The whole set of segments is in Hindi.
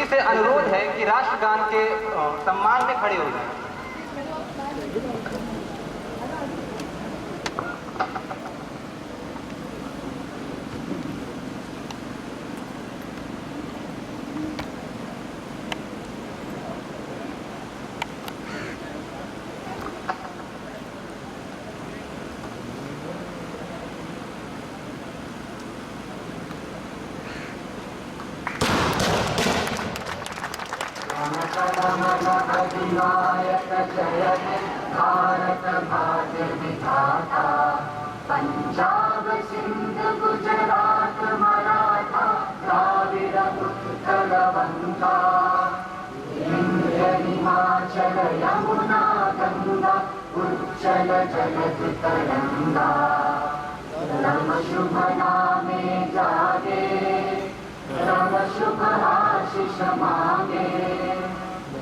से अनुरोध है कि राष्ट्रगान के सम्मान में खड़े हो जाएं। अधिनायक जय हे भारत भाग्य विधाता, पंजाब सिंध गुजरात मराठा द्राविड़ उत्कल बंगा, विंध्य हिमाचल यमुना गंगा उच्चल जलधि तरंगा, रम शुभ नामे जागे, रम शुभ आशीष मांगे,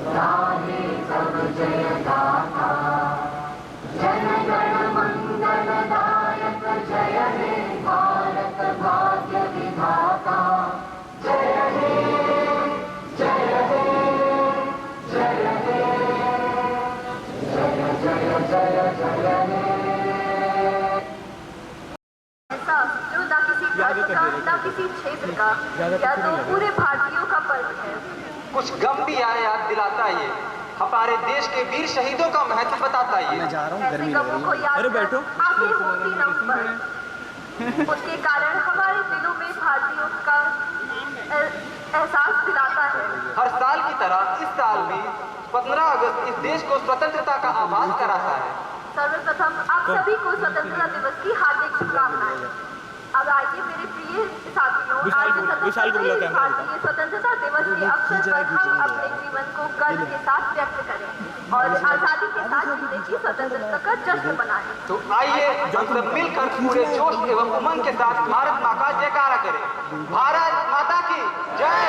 गाहे सब जय गाथा, जन गण मंगल दायक जय हे भारत भाग्य विधाता, जय हे जय हे जय हे जय जय जय जय हे। ऐसा जो ना किसी धर्म का ना किसी क्षेत्र का या तो पूरे भारतीयों का पर्व है। कुछ गम भी आए याद दिलाता ये, हमारे देश के वीर शहीदों का महत्व बताता ये। मैं जा रहा हूँ, गर्मी लग रही है। अरे बैठो। आखिर होती नवंबर, उसके कारण हमारे दिलों में भारतीयों का एहसास दिलाता है। हर साल की तरह इस साल भी 15 अगस्त इस देश को स्वतंत्रता का आभास कराता है। सर्वप्रथम आप सभी को स्वतंत्रता दिवस की हार्दिक शुभकामनाएं। अब आइए मेरे प्रिय साथियों, आज भारतीय स्वतंत्रता दिवस के अवसर पर हम अपने जीवन को गर्व के साथ व्यक्त करें और आजादी के साथ जीने की स्वतंत्रता का जश्न मनाएं। तो आइए हम सब मिलकर पूरे जोश एवं उमंग के साथ भारत माँ का जयकारा करें। भारत माता की जय।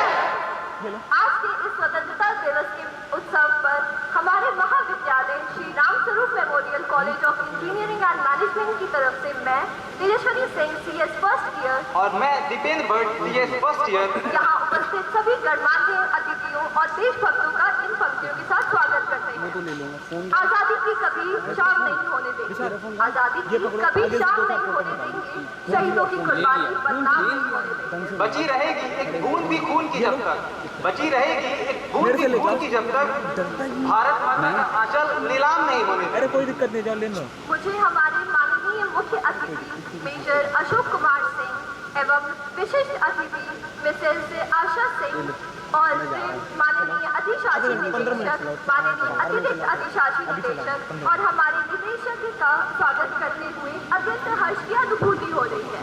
आज के इस स्वतंत्रता दिवस के उत्सव पर हमारे महाविद्यालय Shri Ramswaroop memorial college of engineering and management की तरफ से मैं Tejaswani Singh CS first year और मैं Dipendra Bhatt CS first year यहाँ उपस्थित सभी गणमान्य अतिथियों और देशभक्तों का इन पंक्तियों के साथ स्वागत करते हैं। आजादी की कभी शाम नहीं होने देंगे, आजादी की कभी शाम नहीं होने देंगे, शहीदों की कुर्बानी बदनाम नहीं होने देंगे। बची रहेगी एक बूंद भी खून की जब तक, बची रहेगी एक बूंद भी खून की जब तक भारत माता का आंचल नीलाम नहीं होने देंगे। अरे कोई दिक्कत नहीं, जाओ ले लो। मुझे हमारे माननीय मुख्य अतिथि मेजर अशोक कुमार सिंह एवं विशिष्ट अतिथि मिसेस आशा सिंह और माननीय अधिशासी निदेशक, माननीय अतिरिक्त अधिशासी निदेशक और हमारे निदेशक का स्वागत करते हुए अत्यंत हर्ष की अनुभूति हो रही है।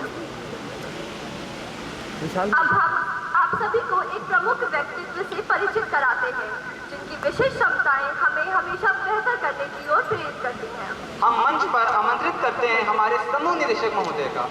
अब हम आप सभी को एक प्रमुख व्यक्तित्व से परिचित कराते हैं जिनकी विशेष क्षमताएं हमें हमेशा बेहतर करने की ओर प्रेरित करती हैं। हम मंच पर आमंत्रित करते हैं हमारे समूह निदेशक महोदय का।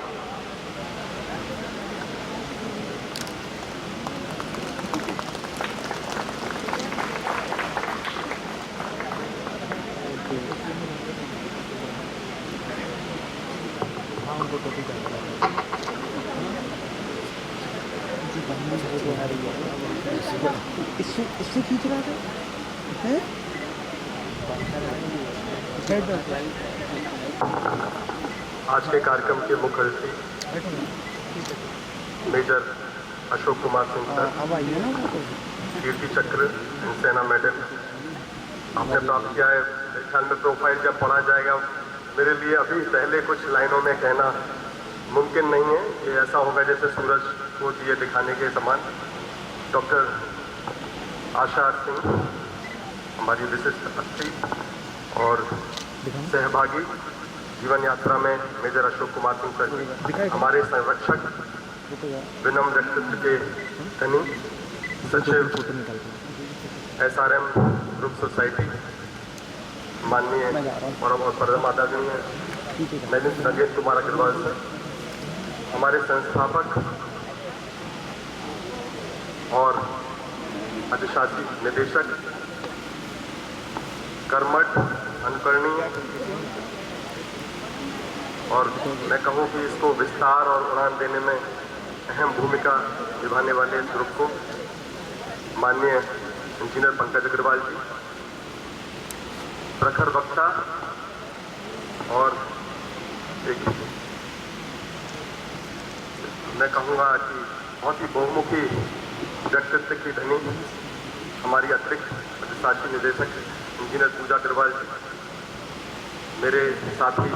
इससे खींच रहा था है? आज के कार्यक्रम के मुख्य अतिथि मेजर अशोक कुमार सिंह सर, कीर्ति चक्र सेना मेडल आपने प्राप्त किया है। मेरे ख्याल में प्रोफाइल जब पढ़ा जाएगा मेरे लिए अभी पहले कुछ लाइनों में कहना मुमकिन नहीं है। ये ऐसा होगा जैसे सूरज को दिए दिखाने के समान। डॉक्टर आशा सिंह हमारी विशिष्ट अतिथि और सहभागी जीवन यात्रा में मेजर अशोक कुमार सिंह सर हमारे संरक्षक, विनम्र व्यक्तित्व के धनी सचिव SRM ग्रुप सोसाइटी, माननीय और परम आदरणीय नगेश कुमार अग्रवाल सर, हमारे संस्थापक और अधिशासी निदेशक, कर्मठ, अनुकरणीय और मैं कहूँ कि इसको विस्तार और उड़ान देने में अहम भूमिका निभाने वाले इस ग्रुप को माननीय इंजीनियर पंकज अग्रवाल जी, प्रखर वक्ता और एक मैं कहूँगा कि बहुत ही बहुमुखी व्यक्तित्व की धनी हमारी अतिरिक्त अधिशासी निदेशक इंजीनियर पूजा अग्रवाल जी, मेरे साथी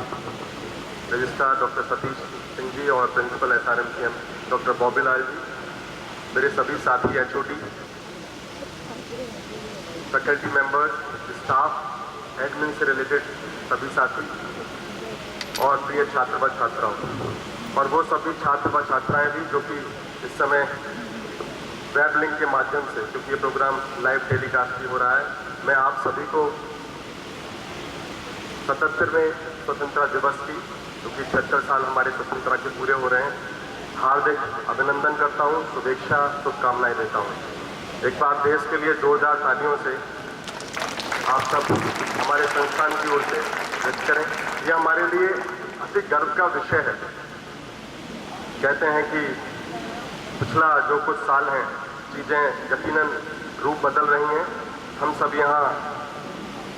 रजिस्ट्रार डॉक्टर सतीश सिंह जी और principal SRMCM doctor Bobby Lal ji, मेरे सभी साथी HOD, faculty members, staff, admin से रिलेटेड सभी साथी और प्रिय छात्र व छात्राओं और वो सभी छात्र व छात्राएं भी जो कि इस समय वेब लिंक के माध्यम से, क्योंकि ये प्रोग्राम लाइव टेलीकास्ट भी हो रहा है, मैं आप सभी को 77वें स्वतंत्रता दिवस की, क्योंकि 76 साल हमारे स्वतंत्रता के पूरे हो रहे हैं, हार्दिक अभिनंदन करता हूँ, शुभेच्छा शुभकामनाएं देता हूँ। एक बार देश के लिए जोरदार तालियों से आप सब हमारे संस्थान की ओर से व्यक्त करें। यह हमारे लिए अति गर्व का विषय है। कहते हैं कि पिछला जो कुछ साल हैं चीज़ें यकीनन रूप बदल रही हैं। हम सब यहाँ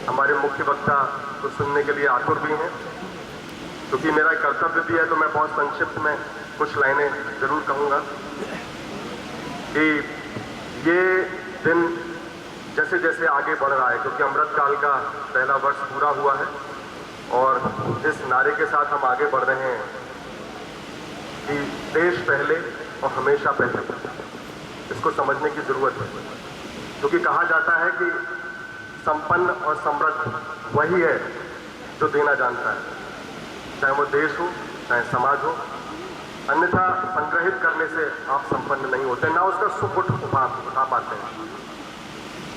हमारे मुख्य वक्ता को सुनने के लिए आतुर भी हैं, क्योंकि मेरा कर्तव्य भी है, तो मैं बहुत संक्षिप्त में कुछ लाइनें जरूर कहूँगा कि ये दिन जैसे जैसे आगे बढ़ रहा है, क्योंकि अमृत काल का पहला वर्ष पूरा हुआ है और जिस नारे के साथ हम आगे बढ़ रहे हैं कि देश पहले और हमेशा पहले, इसको समझने की जरूरत है। क्योंकि कहा जाता है कि संपन्न और समृद्ध वही है जो देना जानता है, चाहे वो देश हो चाहे समाज हो, अन्यथा संग्रहित करने से आप संपन्न नहीं होते, ना उसका सुख उठा पाते हैं।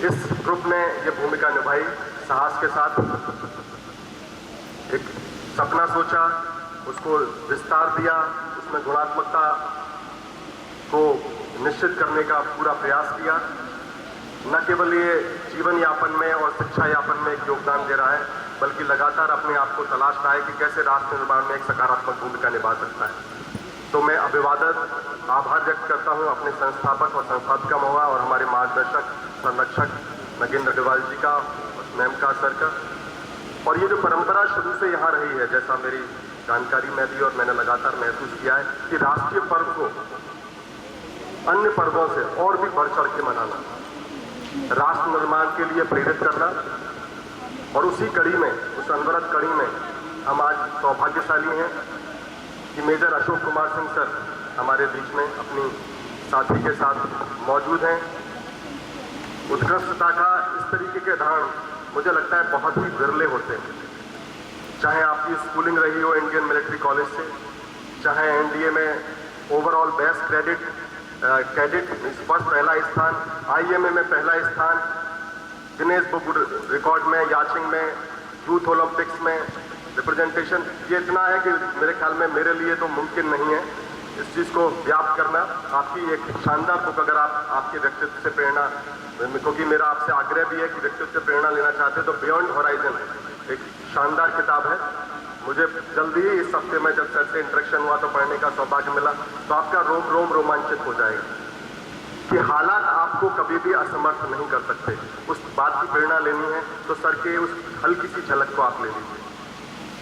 इस ग्रुप ने ये भूमिका निभाई, साहस के साथ एक सपना सोचा, उसको विस्तार दिया, उसमें गुणात्मकता को निश्चित करने का पूरा प्रयास किया। न केवल ये जीवन यापन में और शिक्षा यापन में एक योगदान दे रहा है, बल्कि लगातार अपने आप को तलाश रहा है कि कैसे राष्ट्र निर्माण में एक सकारात्मक भूमिका निभा सकता है। तो मैं अभिवादन आभार व्यक्त करता हूँ अपने संस्थापक और संस्थापिका महोदय और हमारे मार्गदर्शक संरक्षक नगेंद्र अग्रवाल जी का, मैम का, सर का। और ये जो परंपरा शुरू से यहाँ रही है, जैसा मेरी जानकारी में भी और मैंने लगातार महसूस किया है कि राष्ट्रीय पर्व को अन्य पर्वों से और भी बढ़ चढ़ के मनाना, राष्ट्र निर्माण के लिए प्रेरित करना, और उसी कड़ी में, उस अनवरत कड़ी में हम आज सौभाग्यशाली हैं कि मेजर अशोक कुमार सिंह सर हमारे बीच में अपनी साथी के साथ मौजूद हैं। उत्कृष्टता का इस तरीके के उदाहरण मुझे लगता है बहुत ही विरले होते हैं, चाहे आपकी स्कूलिंग रही हो इंडियन मिलिट्री कॉलेज से, चाहे NDA में ओवरऑल बेस्ट कैडेट फर्स्ट पहला स्थान, IMA में पहला स्थान, गिनेस बुक रिकॉर्ड में, याचिंग में, यूथ ओलंपिक्स में रिप्रेजेंटेशन। ये इतना है कि मेरे ख्याल में मेरे लिए तो मुमकिन नहीं है इस चीज़ को व्याप्त करना। आपकी एक शानदार बुक, अगर आप आपके व्यक्तित्व से प्रेरणा, क्योंकि मेरा आपसे आग्रह भी है कि व्यक्तित्व से प्रेरणा लेना चाहते हैं तो बियॉन्ड होराइजन एक शानदार किताब है। मुझे जल्दी ही इस हफ्ते में जब सर से इंटरेक्शन हुआ तो पढ़ने का सौभाग्य मिला, तो आपका रोम रोम रोमांचित हो जाएगा कि हालात आपको कभी भी असमर्थ नहीं कर सकते। उस बात की प्रेरणा लेनी है तो सर के उस हल्की सी झलक को आप ले लीजिए।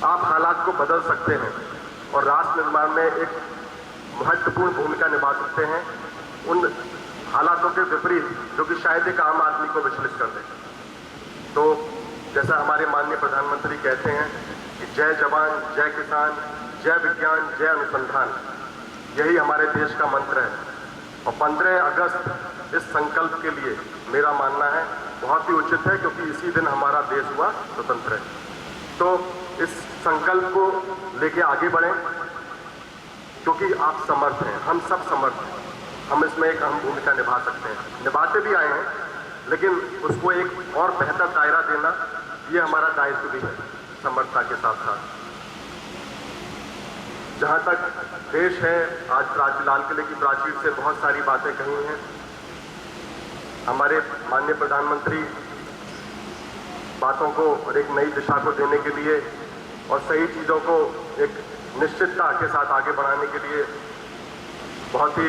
आप हालात को बदल सकते हैं और राष्ट्र निर्माण में एक महत्वपूर्ण भूमिका निभा सकते हैं उन हालातों के विपरीत जो कि शायद एक आम आदमी को विचलित कर दे। तो जैसा हमारे माननीय प्रधानमंत्री कहते हैं कि जय जवान, जय किसान, जय विज्ञान, जय अनुसंधान, यही हमारे देश का मंत्र है। और 15 अगस्त इस संकल्प के लिए मेरा मानना है बहुत ही उचित है, क्योंकि इसी दिन हमारा देश हुआ स्वतंत्र है। तो इस संकल्प को लेके आगे बढ़ें, क्योंकि आप समर्थ हैं, हम सब समर्थ हैं, हम इसमें एक अहम भूमिका निभा सकते हैं, निभाते भी आए हैं, लेकिन उसको एक और बेहतर दायरा देना ये हमारा दायित्व भी है समर्थता के साथ साथ। जहाँ तक देश है, आज लाल किले की प्राचीर से बहुत सारी बातें कही हैं। हमारे माननीय प्रधानमंत्री बातों को और एक नई दिशा को देने के लिए और सही चीज़ों को एक निश्चितता के साथ आगे बढ़ाने के लिए बहुत ही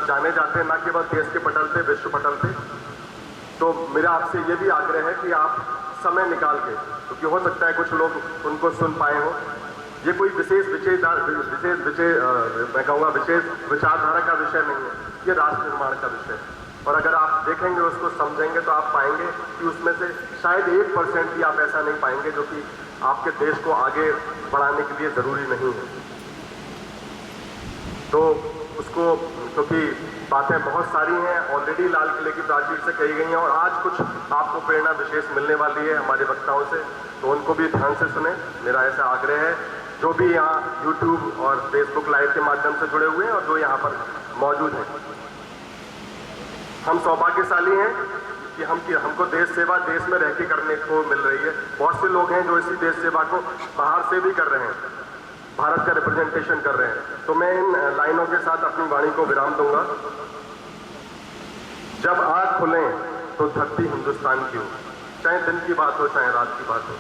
जाने जाते हैं, न केवल देश के पटल पे, विश्व पटल पे। तो मेरा आपसे ये भी आग्रह है कि आप समय निकाल के, क्योंकि हो सकता है कुछ लोग उनको सुन पाए हो, ये कोई विशेष मैं कहूँगा विशेष विचारधारा का विषय नहीं है, ये राष्ट्र निर्माण का विषय है। और अगर आप देखेंगे, उसको समझेंगे, तो आप पाएंगे कि उसमें से शायद 1% भी आप ऐसा नहीं पाएंगे जो कि आपके देश को आगे बढ़ाने के लिए जरूरी नहीं है। तो उसको, क्योंकि बातें बहुत सारी हैं, ऑलरेडी लाल किले की प्राचीर से कही गई हैं, और आज कुछ आपको प्रेरणा विशेष मिलने वाली है हमारे वक्ताओं से, तो उनको भी ध्यान से सुने, मेरा ऐसा आग्रह है। जो भी यहाँ यूट्यूब और फेसबुक लाइव के माध्यम से जुड़े हुए हैं और जो यहाँ पर मौजूद हैं, हम सौभाग्यशाली हैं कि हमको देश सेवा देश में रह के करने को मिल रही है। बहुत से लोग हैं जो इसी देश सेवा को बाहर से भी कर रहे हैं, भारत का रिप्रेजेंटेशन कर रहे हैं। तो मैं इन लाइनों के साथ अपनी वाणी को विराम दूंगा। जब आंख खुलें तो धरती हिंदुस्तान की हो, चाहे दिन की बात हो चाहे रात की बात हो।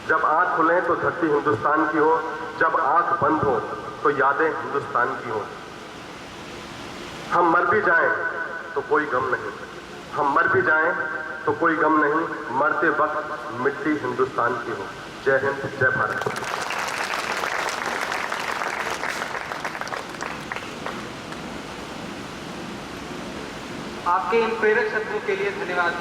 जब आंख खुलें तो धरती हिंदुस्तान की हो, जब आंख बंद हो तो यादें हिंदुस्तान की हो। हम मर भी जाएं तो कोई गम नहीं, हम मर भी जाएं तो कोई गम नहीं, मरते वक्त मिट्टी हिंदुस्तान की हो। जय हिंद, जय भारत। आपके इन प्रेरक शब्दों के लिए धन्यवाद।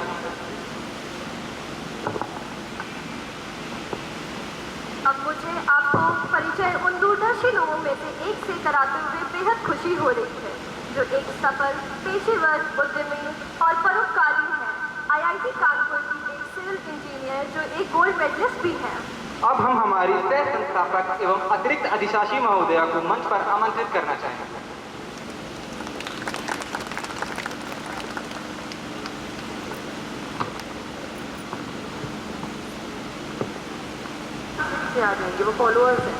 अब मुझे आपको परिचय उन दूरदर्शी लोगों में से एक से कराते हुए बेहद खुशी हो रही है, जो एक सफल पेशेवर, उद्यमी और परोपकारी है। IIT कानपुर की एक सिविल इंजीनियर जो एक गोल्ड मेडलिस्ट भी है। अब हम हमारी सह संस्थापक एवं अतिरिक्त अधिशासी महोदया को मंच पर आमंत्रित करना चाहेंगे। आ जाएंगे, वो फॉलोअर्स हैं।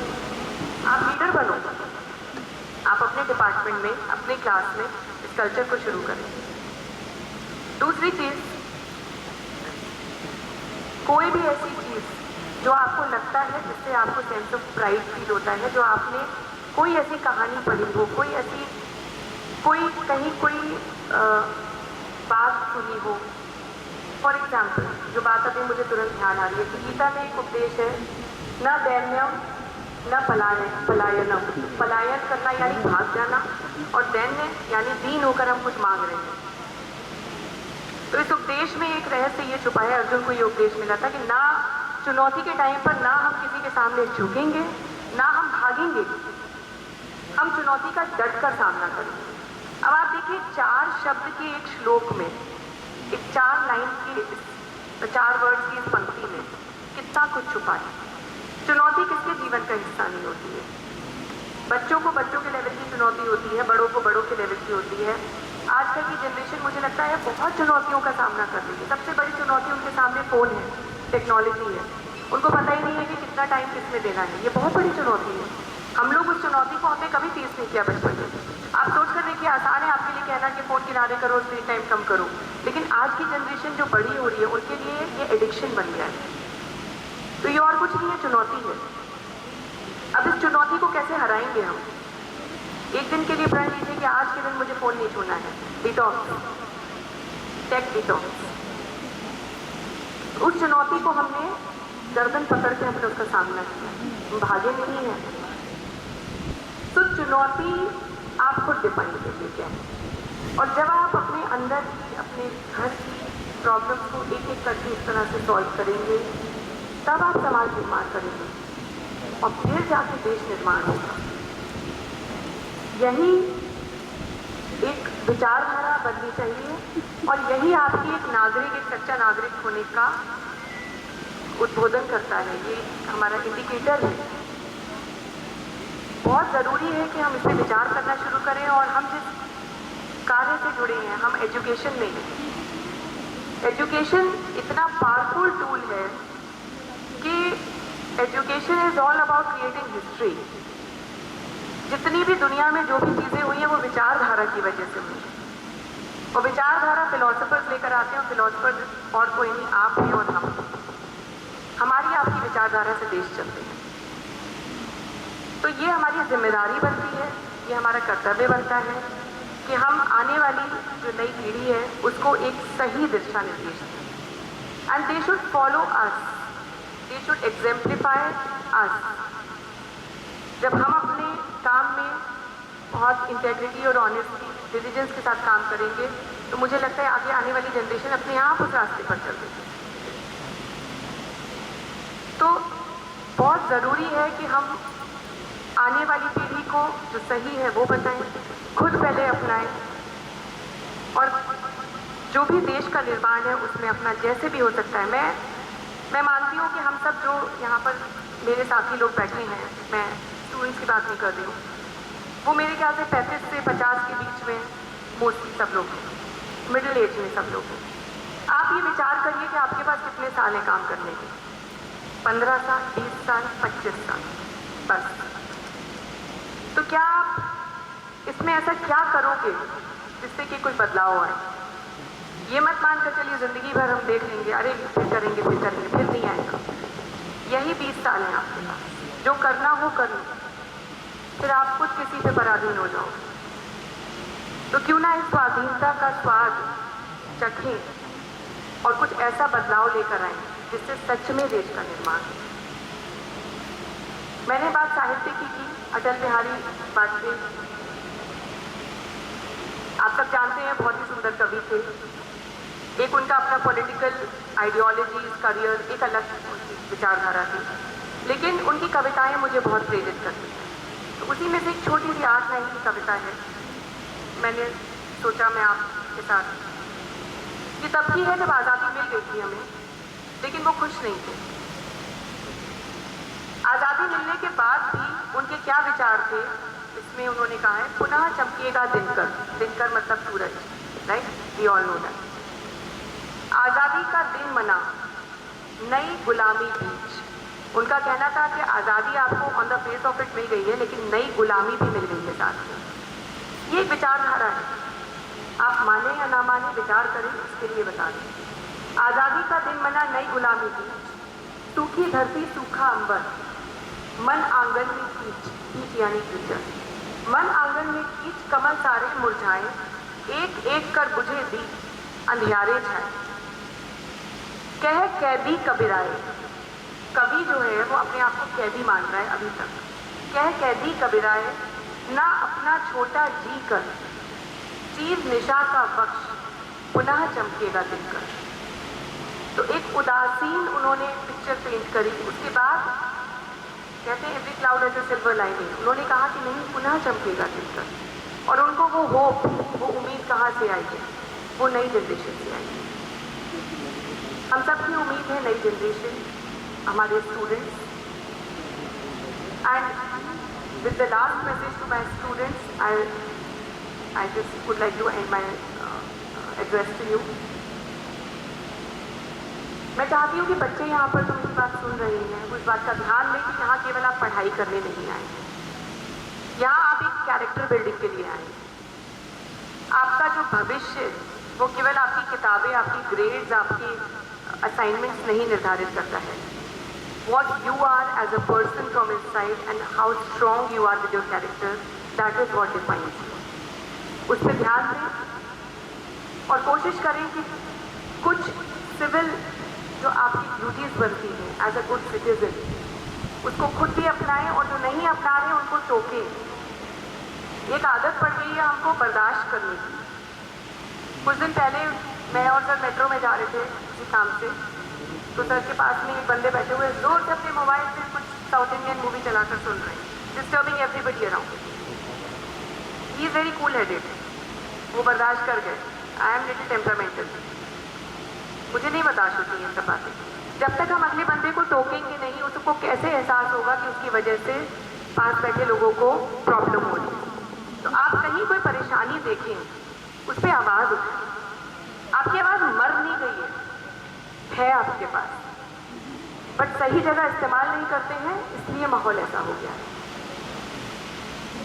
आप लीडर बनो, आप अपने डिपार्टमेंट में, अपने क्लास में इस कल्चर को शुरू करें। दूसरी चीज, कोई भी ऐसी चीज जो आपको लगता है जिससे आपको सेंस ऑफ प्राइड फील होता है, जो आपने कोई ऐसी कहानी पढ़ी हो, कोई ऐसी कहीं कोई बात सुनी हो। फॉर एग्जाम्पल, जो बात अभी मुझे तुरंत ध्यान आ रही है कि गीता में एक उपदेश है, न दैन्यम न पलायनम। पलायन करना यानी भाग जाना, और दैन्य यानी दीन होकर हम कुछ मांग रहे हैं। तो इस उपदेश में एक रहस्य ये छुपा है, अर्जुन को ये उपदेश मिला था कि ना चुनौती के टाइम पर ना हम किसी के सामने झुकेंगे, ना हम भागेंगे, हम चुनौती का डट कर सामना करेंगे। अब आप देखिए, 4 शब्द के एक श्लोक में, एक 4 लाइन की, 4 वर्ड्स की इस पंक्ति में कितना कुछ छुपा है। चुनौती किसके जीवन का हिस्सा नहीं होती है? बच्चों को बच्चों के लेवल की चुनौती होती है, बड़ों को बड़ों के लेवल की होती है। आजकल की जनरेशन मुझे लगता है बहुत चुनौतियों का सामना कर रही है। सबसे बड़ी चुनौती उनके सामने फोन है, टेक्नोलॉजी है। उनको पता ही नहीं है कि कितना टाइम किसमें देना है। ये बहुत बड़ी चुनौती है। हम लोग उस चुनौती को हमने कभी फेस नहीं किया बचपन में। आप सोच कर देखिए, आसान है आपके लिए कहना कि फोन किनारे करो, स्क्रीन टाइम कम करो, लेकिन आज की जनरेशन जो बड़ी हो रही है उनके लिए ये एडिक्शन बन गया है। तो ये और कुछ नहीं है, चुनौती है। अब इस चुनौती को कैसे हराएंगे हम? एक दिन के लिए प्रण लीजिए कि आज के दिन मुझे फोन नहीं छूना है, डिटॉक्स, टेक डिटॉक्स। उस चुनौती को हमने गर्दन पकड़ के हमने उसका सामना किया, भागे नहीं है। तो चुनौती आप खुद डिफाइन करिए क्या है, और जब आप अपने अंदर की, अपने घर की प्रॉब्लम्स को एक एक करके इस तरह से सॉल्व करेंगे, तब आप समाज निर्माण करेंगे और फिर जाके देश निर्माण होगा। यही एक विचारधारा बननी चाहिए, और यही आपकी एक नागरिक, एक सच्चा नागरिक होने का उद्बोधन करता है। ये हमारा इंडिकेटर है। बहुत ज़रूरी है कि हम इस पर विचार करना शुरू करें, और हम जिस कार्य से जुड़े हैं, हम एजुकेशन में हैं। एजुकेशन इतना पावरफुल टूल है कि education is all about creating history. जितनी भी दुनिया में जो भी चीज़ें हुई हैं वो विचारधारा की वजह से हुई, और विचारधारा फिलोसफर्स लेकर आते हैं, और फिलोसफर्स और कोई नहीं, आप हैं और हम। हमारी आपकी विचारधारा से देश चलते हैं। तो ये हमारी जिम्मेदारी बनती है, ये हमारा कर्तव्य बनता है कि हम आने वाली जो नई पीढ़ी है उसको एक सही दिशा निर्देश दें, and they should follow us, they should exemplify us. जब हम अपने काम में बहुत इंटेग्रिटी और ऑनेस्टी, डिलीजेंस के साथ काम करेंगे तो मुझे लगता है आगे आने वाली जनरेशन अपने आप उस रास्ते पर चल देगी। तो बहुत ज़रूरी है कि हम आने वाली पीढ़ी को जो सही है वो बताएं, खुद पहले अपनाएं, और जो भी देश का निर्माण है उसमें अपना जैसे भी हो सकता है। मैं मानती हूँ कि हम सब जो यहाँ पर मेरे साथी लोग बैठे हैं, मैं स्टूडेंट्स की बात नहीं कर रही हूँ, वो मेरे ख्याल से 35 से 50 के बीच में मोस्टली सब लोग हैं, मिडिल एज में सब लोग हैं। आप ये विचार करिए कि आपके पास कितने साल हैं काम करने के, 15 साल, 20 साल, 25 साल बस। तो क्या आप इसमें ऐसा क्या करोगे जिससे कि कोई बदलाव आए? ये मत मान कर चलिए ज़िंदगी भर हम देख लेंगे, अरे फिर करेंगे फिर नहीं आएगा। यही 20 साल हैं आपके पास, जो करना हो कर लो, फिर आप खुद किसी पे पराधीन हो जाओ। तो क्यों ना इस स्वाधीनता का स्वाद चखें और कुछ ऐसा बदलाव लेकर आए जिससे सच में देश का निर्माण हो। मैंने बात साहित्य की अटल बिहारी वाजपेयी, आप सब जानते हैं, बहुत ही सुंदर कवि थे। एक उनका अपना पॉलिटिकल आइडियोलॉजी, करियर, एक अलग विचारधारा थी, लेकिन उनकी कविताएं मुझे बहुत प्रेरित करती हैं। तो उसी में से एक छोटी सी 8 लाइन की कविता है, मैंने सोचा मैं आपके साथ, ये तब की है जब आज़ादी मिल गई थी हमें, लेकिन वो खुश नहीं थे। आज़ादी मिलने के बाद भी उनके क्या विचार थे, इसमें उन्होंने कहा है, पुनः चमकेगा दिनकर, दिनकर मतलब सूरज, right, we all know that. आज़ादी का दिन मना, नई गुलामी बीच। उनका कहना था कि आज़ादी आपको on the face of it मिल गई है, लेकिन नई गुलामी भी मिल गई है साथ में। ये विचारधारा है, आप माने या ना माने, विचार करें, इसके लिए बता दें। आज़ादी का दिन मना, नई गुलामी बीच, सूखी धरती सूखा अंबर, मन आंगन में कीच, कीच यानी कीचड़, मन आंगन में कीच, कमल सारे मुरझाए, एक एक कर बुझे दी अंधियारे छाए, कह कैदी कबीराए। कवि जो है वो अपने आप को कैदी मान रहा है अभी तक। कह कैदी कबीराए, ना अपना छोटा जी कर, चीज निशा का बख्श, पुनः चमकेगा दिनकर। तो एक उदासीन उन्होंने पिक्चर पेंट करी। उसके बाद कहते हैं every cloud has a silver lining. उन्होंने कहा कि नहीं, पुनः चमकेगा दिनकर। और उनको वो होप, वो उम्मीद कहाँ से आई है? वो नई जनरेशन से आई है। हम सबकी उम्मीद है नई जनरेशन, हमारे students. And with the last message to my students, I just would like to end my address to you. मैं चाहती हूँ कि बच्चे यहाँ पर जो मेरी बात सुन रहे हैं वो इस बात का ध्यान लें कि यहाँ केवल आप पढ़ाई करने नहीं आए, यहाँ आप एक कैरेक्टर बिल्डिंग के लिए आए। आपका जो भविष्य वो केवल आपकी किताबें, आपकी ग्रेड्स, आपकी असाइनमेंट्स नहीं निर्धारित करता है। What you are as a person from inside and how strong you are with your character, that is what defines you. उस पर ध्यान दें और कोशिश करें कि कुछ सिविल जो आपकी ड्यूटीज बनती हैं एज अ गुड सिटीजन, उसको खुद भी अपनाएं, और जो नहीं अपना रहे उनको टोकें। एक आदत पड़ गई है हमको बर्दाश्त करने की। कुछ दिन पहले मैं और सर मेट्रो में जा रहे थे किसी काम से, तो सर के पास में एक बंदे बैठे हुए जोर से अपने मोबाइल से कुछ साउथ इंडियन मूवी चलाकर सुन रहे हैं, disturbing everybody around. He is very cool headed, वो बर्दाश्त कर गए। आई एम लिटिल टेम्परामेंटल, मुझे नहीं बर्दाश्त होती है सब बातें। जब तक हम अगले बंदे को टोकेंगे नहीं, उसको कैसे एहसास होगा कि उसकी वजह से पास बैठे लोगों को प्रॉब्लम हो रही है। तो आप कहीं कोई परेशानी देखें, उस पर आवाज़ उठाएं। आपकी आवाज़ मर नहीं गई है आपके पास, बट सही जगह इस्तेमाल नहीं करते हैं, इसलिए माहौल ऐसा हो गया है।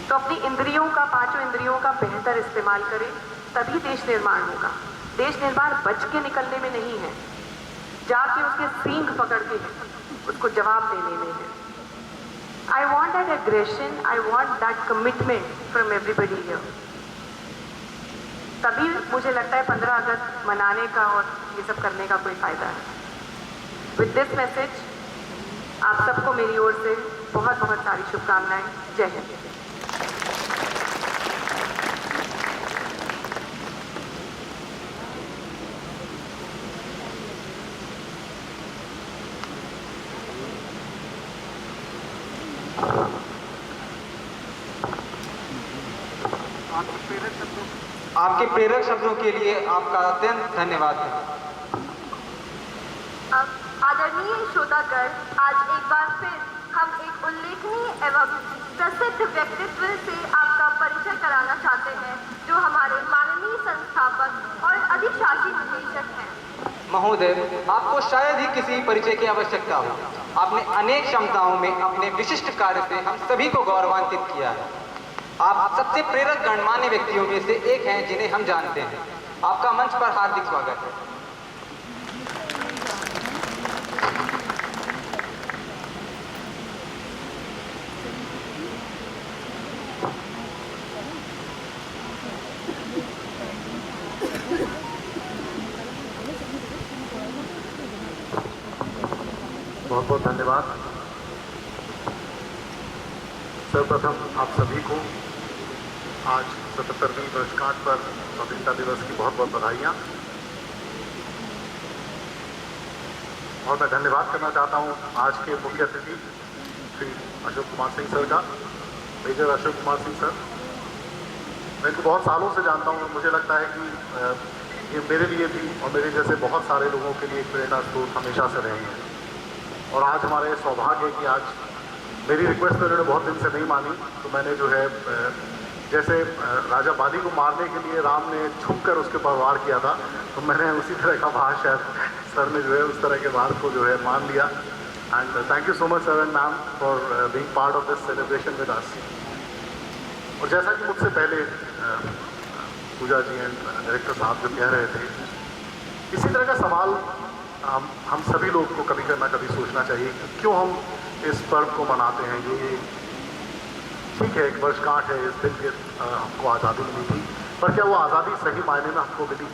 तो अपनी इंद्रियों का, 5 इंद्रियों का बेहतर इस्तेमाल करें, तभी देश निर्माण होगा। देश निर्माण बच के निकलने में नहीं है, जाके उसके सींग पकड़ के उसको जवाब देने में है। I want that aggression, I want that commitment from everybody here. तभी मुझे लगता है 15 अगस्त मनाने का और ये सब करने का कोई फ़ायदा है। विद दिस मैसेज आप सबको मेरी ओर से बहुत बहुत सारी शुभकामनाएं। जय हिंद। आपके प्रेरक शब्दों के लिए आपका अत्यंत धन्यवाद है। आदरणीय श्रोतागण, आज एक बार फिर हम एक उल्लेखनीय एवं प्रसिद्ध व्यक्तित्व से आपका परिचय कराना चाहते हैं, जो हमारे माननीय संस्थापक और अधिशासी निदेशक हैं। महोदय, आपको शायद ही किसी परिचय की आवश्यकता हो। आपने अनेक क्षमताओं में अपने विशिष्ट कार्य से हम सभी को गौरवान्वित किया है। आप सबसे प्रेरक गणमान्य व्यक्तियों में से एक हैं जिन्हें हम जानते हैं। आपका मंच पर हार्दिक स्वागत है। बहुत बहुत धन्यवाद। सर्वप्रथम आप सभी को आज 77वीं वर्षगांठ पर स्वतंत्रता दिवस की बहुत बहुत बधाइयाँ। और मैं धन्यवाद करना चाहता हूँ आज के मुख्य अतिथि श्री अशोक कुमार सिंह सर का। मेजर अशोक कुमार सिंह सर, मैं इनको बहुत सालों से जानता हूँ। मुझे लगता है कि ये मेरे लिए भी और मेरे जैसे बहुत सारे लोगों के लिए एक प्रेरणा स्रोत हमेशा से रहे हैं। और आज हमारे सौभाग्य है कि आज मेरी रिक्वेस्ट तो उन्होंने बहुत दिन से नहीं मानी, तो मैंने जो है जैसे राजा बाली को मारने के लिए राम ने छुपकर उसके ऊपर वार किया था, तो मैंने उसी तरह का वार शायद सर ने जो है उस तरह के वार को जो है मान लिया। And thank you so much sir and ma'am for being part of this celebration with us. और जैसा कि मुझसे पहले पूजा जी एंड डायरेक्टर साहब जो कह रहे थे, इसी तरह का सवाल हम सभी लोग को कभी करना कभी सोचना चाहिए कि क्यों हम इस पर्व को मनाते हैं। ये ठीक है, एक वर्षगांठ है, इस दिन के हमको आज़ादी मिली थी, पर क्या वो आज़ादी सही मायने में हमको मिली?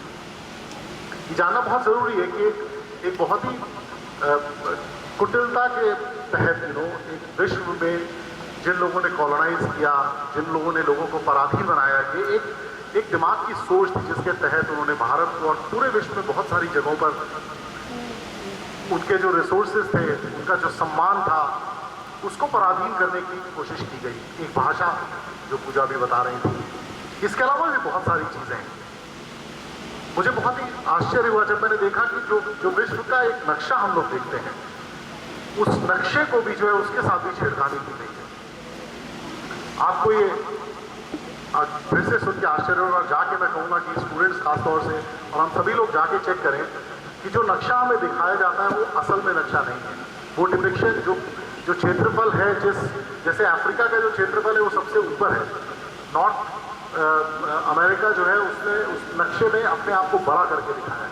ये जानना बहुत ज़रूरी है कि एक बहुत ही कुटिलता के तहत एक विश्व में जिन लोगों ने कॉलोनाइज किया, जिन लोगों ने लोगों को पराधीन बनाया, ये एक दिमाग की सोच थी जिसके तहत उन्होंने भारत को और पूरे विश्व में बहुत सारी जगहों पर उनके जो रिसोर्सेज थे, उनका जो सम्मान था, उसको पराधीन करने की कोशिश की गई। एक भाषा जो पूजा भी बता रही थी, इसके अलावा भी बहुत सारी चीज़ें हैं। मुझे बहुत ही आश्चर्य हुआ जब मैंने देखा कि जो विश्व का एक नक्शा हम लोग देखते हैं, उस नक्शे को भी जो है उसके साथ भी छेड़खानी की गई है। आपको ये फिर से सुन के आश्चर्य होगा, जाके मैं कहूँगा कि स्टूडेंट्स खासतौर से और हम सभी लोग जाके चेक करें कि जो नक्शा हमें दिखाया जाता है वो असल में नक्शा नहीं है। वो डिपिक्शन जो क्षेत्रफल है, जैसे अफ्रीका का जो क्षेत्रफल है वो सबसे ऊपर है, नॉर्थ अमेरिका जो है उसने उस नक्शे में अपने आप को बड़ा करके दिखाया है।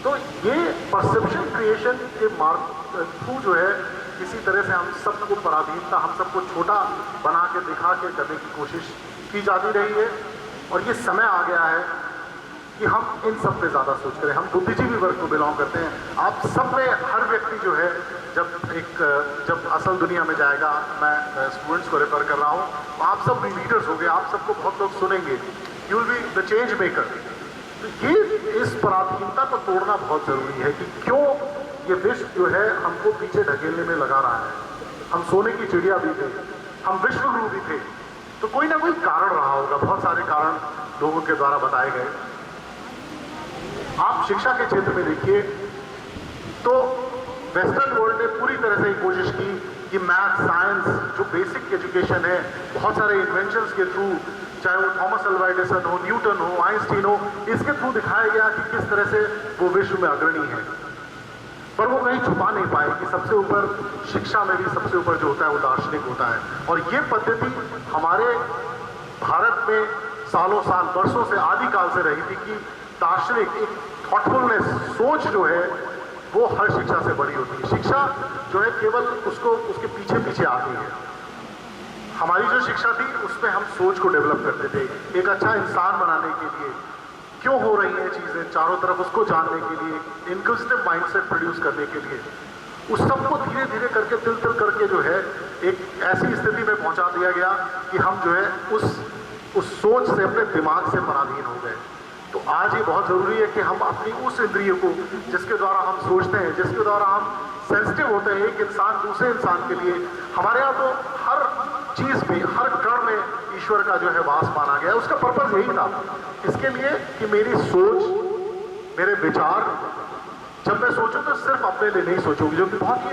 तो ये परसेप्शन क्रिएशन के थ्रू जो है किसी तरह से हम सबको पराधीनता, हम सबको छोटा बना के दिखा के करने की कोशिश की जाती रही है। और ये समय आ गया है कि हम इन सब पे ज़्यादा सोच करें। हम बुद्धिजीवी वर्ग को बिलोंग करते हैं। आप सब में हर व्यक्ति जो है जब असल दुनिया में जाएगा, मैं स्टूडेंट्स को रेफर कर रहा हूँ, तो आप सब भी लीडर्स होंगे, आप सबको बहुत लोग सुनेंगे, you will be the change maker. तो ये इस पराधीनता को तोड़ना बहुत ज़रूरी है कि क्यों ये विश्व जो है हमको पीछे ढकेलने में लगा रहा है। हम सोने की चिड़िया भी थे, हम विश्वगुरु भी थे, तो कोई ना कोई कारण रहा होगा। बहुत सारे कारण लोगों के द्वारा बताए गए। आप शिक्षा के क्षेत्र में देखिए तो वेस्टर्न वर्ल्ड ने पूरी तरह से कोशिश की कि मैथ, साइंस, जो बेसिक एजुकेशन है, बहुत सारे इन्वेंशंस के थ्रू, चाहे वो थॉमस अल्वा एडिसन हो, न्यूटन हो, आइंस्टीन हो, इसके थ्रू दिखाया गया कि किस तरह से वो विश्व में अग्रणी है। पर वो कहीं छुपा नहीं पाए कि सबसे ऊपर शिक्षा में भी सबसे ऊपर जो होता है वो दार्शनिक होता है। और ये पद्धति हमारे भारत में सालों साल, वर्षों से, आदिकाल से रही थी कि दार्शनिक एक थॉटफुलनेस, सोच जो है वो हर शिक्षा से बड़ी होती है। शिक्षा जो है केवल उसके पीछे पीछे आती है। हमारी जो शिक्षा थी उसमें हम सोच को डेवलप करते थे, एक अच्छा इंसान बनाने के लिए क्यों हो रही हैं चीज़ें चारों तरफ, उसको जानने के लिए, इंक्विजिटिव माइंडसेट प्रोड्यूस करने के लिए, उस सबको धीरे धीरे करके तिल तिल करके जो है एक ऐसी स्थिति में पहुंचा दिया गया कि हम जो है उस सोच से, अपने दिमाग से पराधीन हो गए। तो आज ये बहुत ज़रूरी है कि हम अपनी उस इंद्रिय को, जिसके द्वारा हम सोचते हैं, जिसके द्वारा हम सेंसिटिव होते हैं एक इंसान दूसरे इंसान के लिए, हमारे यहाँ तो हर चीज़ में, हर कण में ईश्वर का जो है वास माना गया है। उसका पर्पज़ यही था, इसके लिए कि मेरी सोच, मेरे विचार, जब मैं सोचूं तो सिर्फ अपने लिए नहीं सोचूंगी, जो कि बहुत ही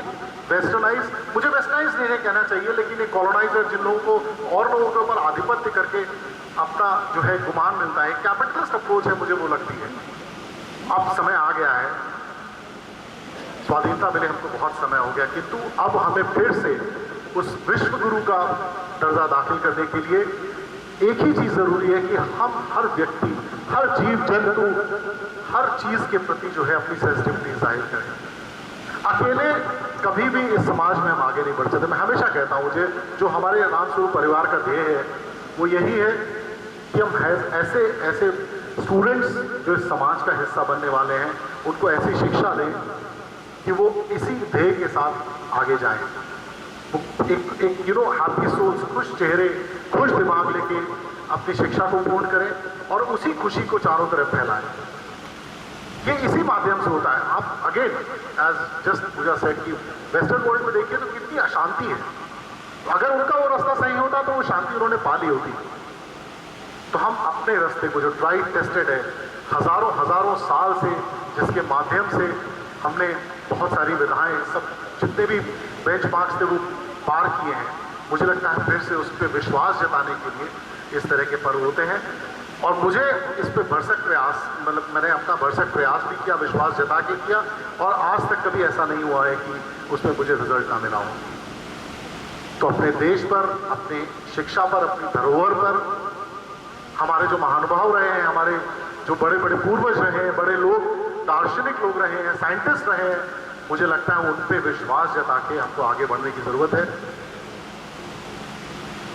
वेस्टर्नाइज, मुझे वेस्टर्नाइज नहीं कहना चाहिए, लेकिन एक कॉलोनाइजर जिन लोगों को और लोगों के ऊपर आधिपत्य करके अपना जो है गुमान मिलता है, कैपिटलिस्ट अप्रोच है, मुझे वो लगती है। अब समय आ गया है, स्वाधीनता मिले हमको बहुत समय हो गया, किंतु अब हमें फिर से उस विश्व गुरु का दर्जा दाखिल करने के लिए एक ही चीज जरूरी है कि हम हर व्यक्ति, हर जीव जंतु, हर चीज के प्रति जो है अपनी सेंसिटिविटी जाहिर करें। अकेले कभी भी इस समाज में हम आगे नहीं बढ़ सकते। मैं हमेशा कहता हूँ मुझे जो हमारे रामस्वरूप परिवार का ध्येय है वो यही है कि हम ऐसे स्टूडेंट्स जो इस समाज का हिस्सा बनने वाले हैं उनको ऐसी शिक्षा दें कि वो इसी ध्येय के साथ आगे जाएं। एक हैप्पी सोल्स, खुश चेहरे, खुश दिमाग लेके अपनी शिक्षा को पूर्ण करें और उसी खुशी को चारों तरफ फैलाएं। ये इसी माध्यम से होता है। आप अगेन एज जस्ट पूजा सेड कि वेस्टर्न वर्ल्ड में देखिए तो कितनी अशांति है, अगर उनका वो रास्ता सही होता तो वो शांति उन्होंने पा ली होती। तो हम अपने रास्ते को जो ट्राइड टेस्टेड है, हजारों साल से, जिसके माध्यम से हमने बहुत सारी विधाएं, सब जितने भी बेंचमार्क्स थे वो पार किए हैं, मुझे लगता है फिर से उस पर विश्वास जताने के लिए इस तरह के पर्व होते हैं। और मुझे इस पे भरसक प्रयास, मतलब मैंने अपना भरसक प्रयास भी किया, विश्वास जता के किया, और आज तक कभी ऐसा नहीं हुआ है कि उसमें मुझे रिजल्ट ना मिला हो। तो अपने देश पर, अपनी शिक्षा पर, अपनी धरोहर पर, हमारे जो महानुभाव रहे हैं, हमारे जो बड़े बड़े पूर्वज रहे हैं, बड़े लोग, दार्शनिक लोग रहे हैं, साइंटिस्ट रहे हैं, मुझे लगता है उन पे विश्वास जता के हमको आगे बढ़ने की जरूरत है।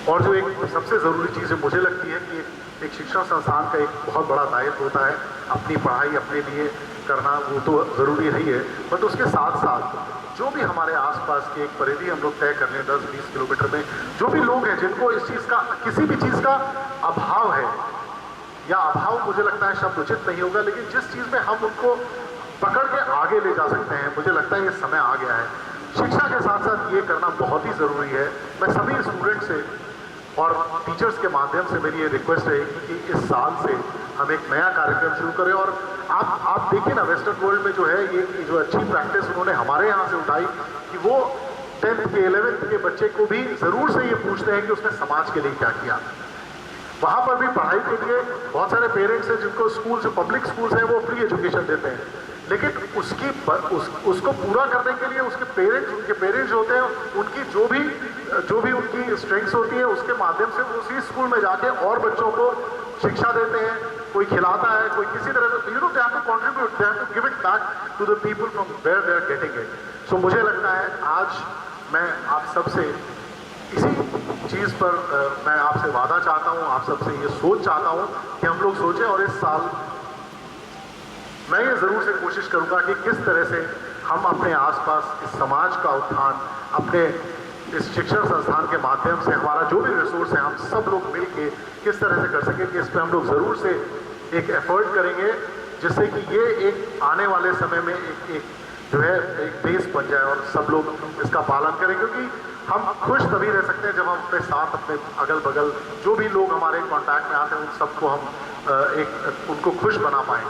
और जो एक सबसे जरूरी चीज़ है मुझे लगती है कि एक शिक्षण संस्थान का एक बहुत बड़ा दायित्व होता है अपनी पढ़ाई अपने लिए करना, वो तो जरूरी है ही है, बट उसके साथ साथ जो भी हमारे आसपास की एक परिधि हम लोग तय कर लें 10-20 किलोमीटर में, जो भी लोग हैं जिनको इस चीज़ का, किसी भी चीज़ का अभाव है, या अभाव मुझे लगता है शब्द उचित नहीं होगा, लेकिन जिस चीज़ में हम उनको पकड़ के आगे ले जा सकते हैं, मुझे लगता है ये समय आ गया है। शिक्षा के साथ साथ ये करना बहुत ही ज़रूरी है। मैं सभी स्टूडेंट से और टीचर्स के माध्यम से मेरी ये रिक्वेस्ट रहेगी कि इस साल से हम एक नया कार्यक्रम शुरू करें। और आप देखिए ना, वेस्टर्न वर्ल्ड में जो है ये जो अच्छी प्रैक्टिस उन्होंने हमारे यहाँ से उठाई कि वो 10th के 11th के बच्चे को भी ज़रूर से ये पूछते हैं कि उसने समाज के लिए क्या किया। वहाँ पर भी पढ़ाई के लिए बहुत सारे पेरेंट्स हैं जिनको स्कूल से, पब्लिक स्कूल्स हैं, वो फ्री एजुकेशन देते हैं, लेकिन उसको पूरा करने के लिए उसके पेरेंट्स होते हैं, उनकी जो भी उनकी स्ट्रेंथ्स होती है उसके माध्यम से उसी स्कूल में जाके और बच्चों को शिक्षा देते हैं। कोई खिलाता है, कोई किसी तरह से, they have to contribute, they have to give it back to the people from where they are getting it. So मुझे लगता है आज मैं आप सबसे इसी चीज़ पर मैं आपसे वादा चाहता हूँ, आप सबसे ये सोच चाहता हूँ कि हम लोग सोचें, और इस साल मैं ये ज़रूर से कोशिश करूँगा कि किस तरह से हम अपने आसपास इस समाज का उत्थान, अपने इस शिक्षण संस्थान के माध्यम से हमारा जो भी रिसोर्स है हम सब लोग मिल के किस तरह से कर सकें, कि इस पर हम लोग ज़रूर से एक एफर्ट करेंगे, जिससे कि ये एक आने वाले समय में एक जो है एक बेस बन जाए और सब लोग इसका पालन करें। क्योंकि हम खुश तभी रह सकते हैं जब हम अपने साथ, अपने अगल बगल जो भी लोग हमारे कांटेक्ट में आते हैं उन सबको हम उनको खुश बना पाएँ।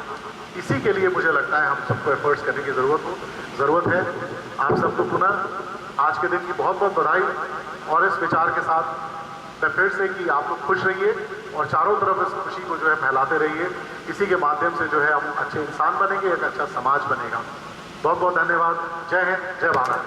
इसी के लिए मुझे लगता है हम सबको एफर्ट्स करने की ज़रूरत है। आप सबको पुनः आज के दिन की बहुत बहुत बधाई, और इस विचार के साथ मैं फिर से कि आप लोग खुश रहिए और चारों तरफ इस खुशी को जो है फैलाते रहिए। इसी के माध्यम से जो है हम अच्छे इंसान बनेंगे, एक अच्छा समाज बनेगा। बहुत बहुत धन्यवाद। जय हिंद, जय भारत।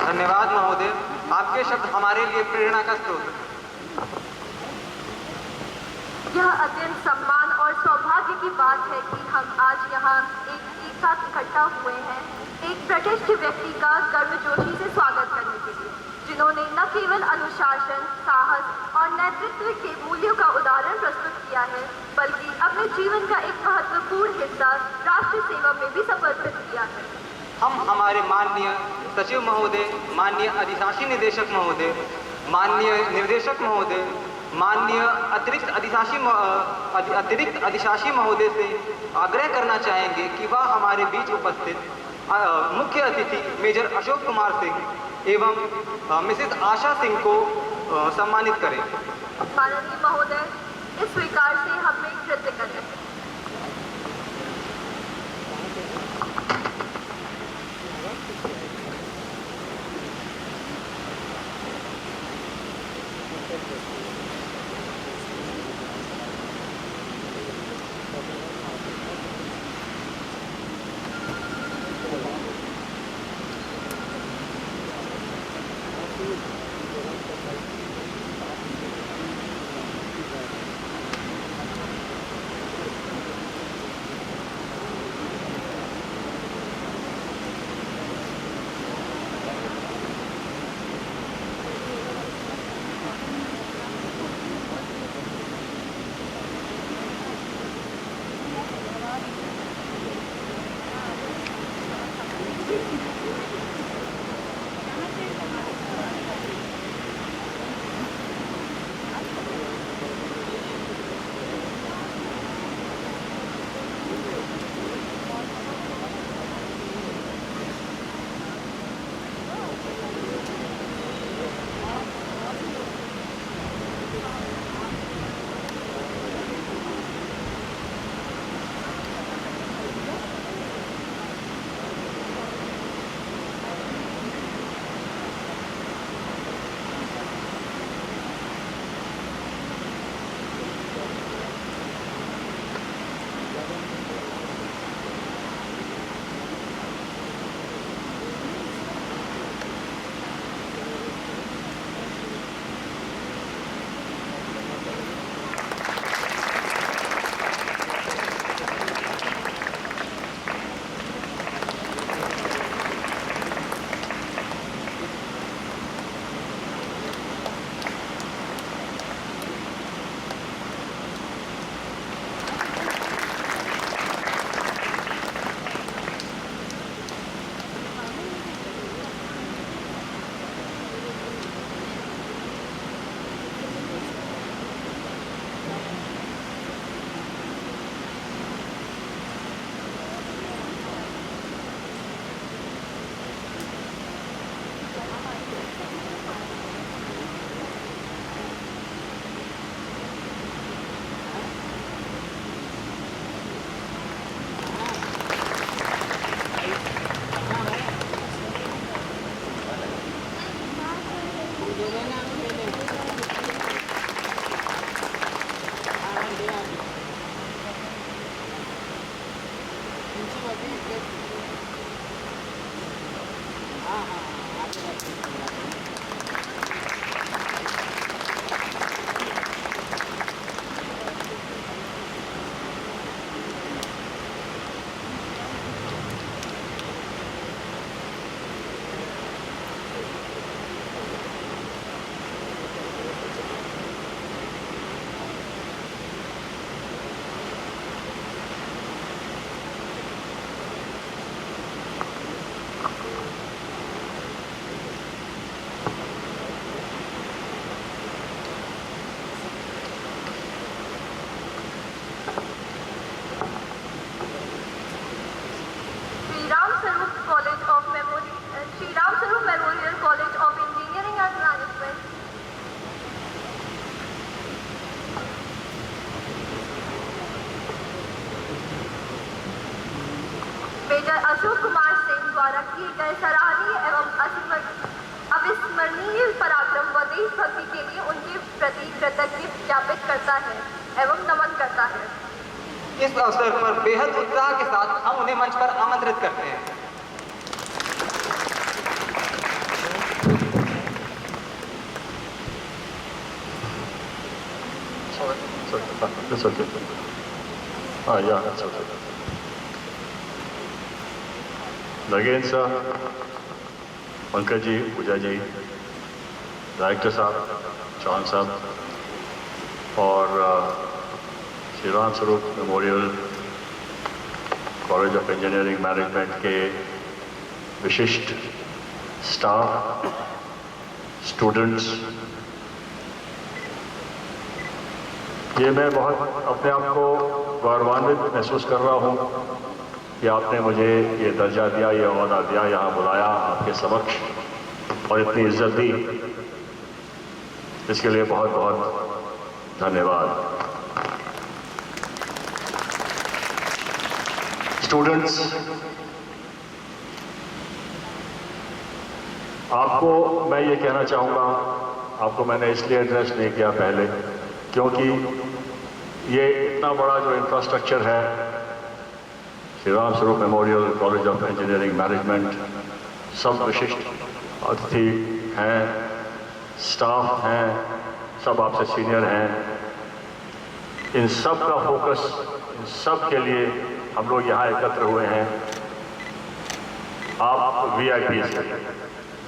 धन्यवाद महोदय, आपके शब्द हमारे लिए प्रेरणा का स्रोत है। यह अत्यंत सम्मान और सौभाग्य की बात है कि हम आज यहाँ एक साथ इकट्ठे इकट्ठा हुए हैं एक प्रतिष्ठित व्यक्ति का गर्मजोशी से स्वागत करने के लिए, जिन्होंने न केवल अनुशासन, साहस और नेतृत्व के मूल्यों का उदाहरण प्रस्तुत किया है, बल्कि अपने जीवन का एक महत्वपूर्ण हिस्सा राष्ट्र सेवा में भी समर्पित किया है। हम हमारे माननीय सचिव महोदय, माननीय अधिशासी निदेशक महोदय, माननीय निर्देशक महोदय, माननीय अतिरिक्त अधिशासी महोदय से आग्रह करना चाहेंगे कि वह हमारे बीच उपस्थित मुख्य अतिथि मेजर अशोक कुमार सिंह एवं मिसेस आशा सिंह को सम्मानित करें। माननीय महोदय, इस स्वीकार से हमें कृतज्ञ करें। मेजर अशोक कुमार सिंह द्वारा किए गए सराहनीय एवं अविस्मरणीय पराक्रम व देशभक्ति के लिए उनके प्रति कृतज्ञता ज्ञापित करता है एवं नमन करता है। इस अवसर पर बेहद उत्साह के साथ हम उन्हें मंच पर आमंत्रित करते हैं। It's okay. Yeah, it's okay. Nagen sir, Pankaj ji, Pooja ji, director साहब, चौहान साहब और Shri Ram Swaroop memorial college of engineering management के विशिष्ट स्टाफ, स्टूडेंट्स, ये मैं बहुत अपने आप को गौरवान्वित महसूस कर रहा हूँ कि आपने मुझे ये दर्जा दिया, ये ओहदा दिया, यहाँ बुलाया आपके समक्ष और इतनी इज्जत दी, इसके लिए बहुत बहुत धन्यवाद। स्टूडेंट्स, आपको मैं ये कहना चाहूँगा, आपको मैंने इसलिए एड्रेस नहीं किया पहले क्योंकि ये इतना बड़ा जो इंफ्रास्ट्रक्चर है, Shri Ram Swaroop memorial college of engineering management, सब विशिष्ट अतिथि हैं, स्टाफ हैं, सब आपसे सीनियर हैं, इन सब का फोकस, इन सब के लिए हम लोग यहाँ एकत्र हुए हैं। आप VIPs के लिए,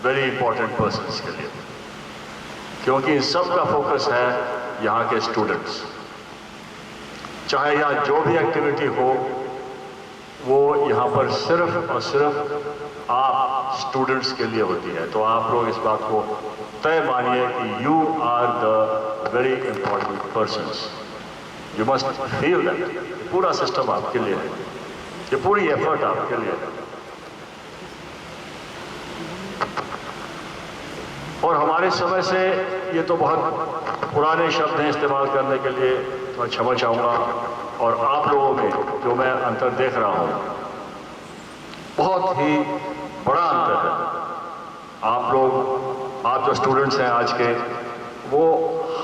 वेरी इंपॉर्टेंट पर्सन्स के लिए, क्योंकि इन सब का फोकस है यहाँ के स्टूडेंट्स। चाहे यहाँ जो भी एक्टिविटी हो, वो यहाँ पर सिर्फ और सिर्फ आप स्टूडेंट्स के लिए होती है। तो आप लोग इस बात को तय मानिए कि you are the very important persons, you must feel that. पूरा सिस्टम आपके लिए है, ये पूरी एफर्ट आपके लिए है। और हमारे समय से ये तो बहुत पुराने शब्द हैं इस्तेमाल करने के लिए, तो मैं क्षमा चाहूँगा। और आप लोगों में जो मैं अंतर देख रहा हूँ, बहुत ही बड़ा अंतर है। आप लोग, आप जो स्टूडेंट्स हैं आज के, वो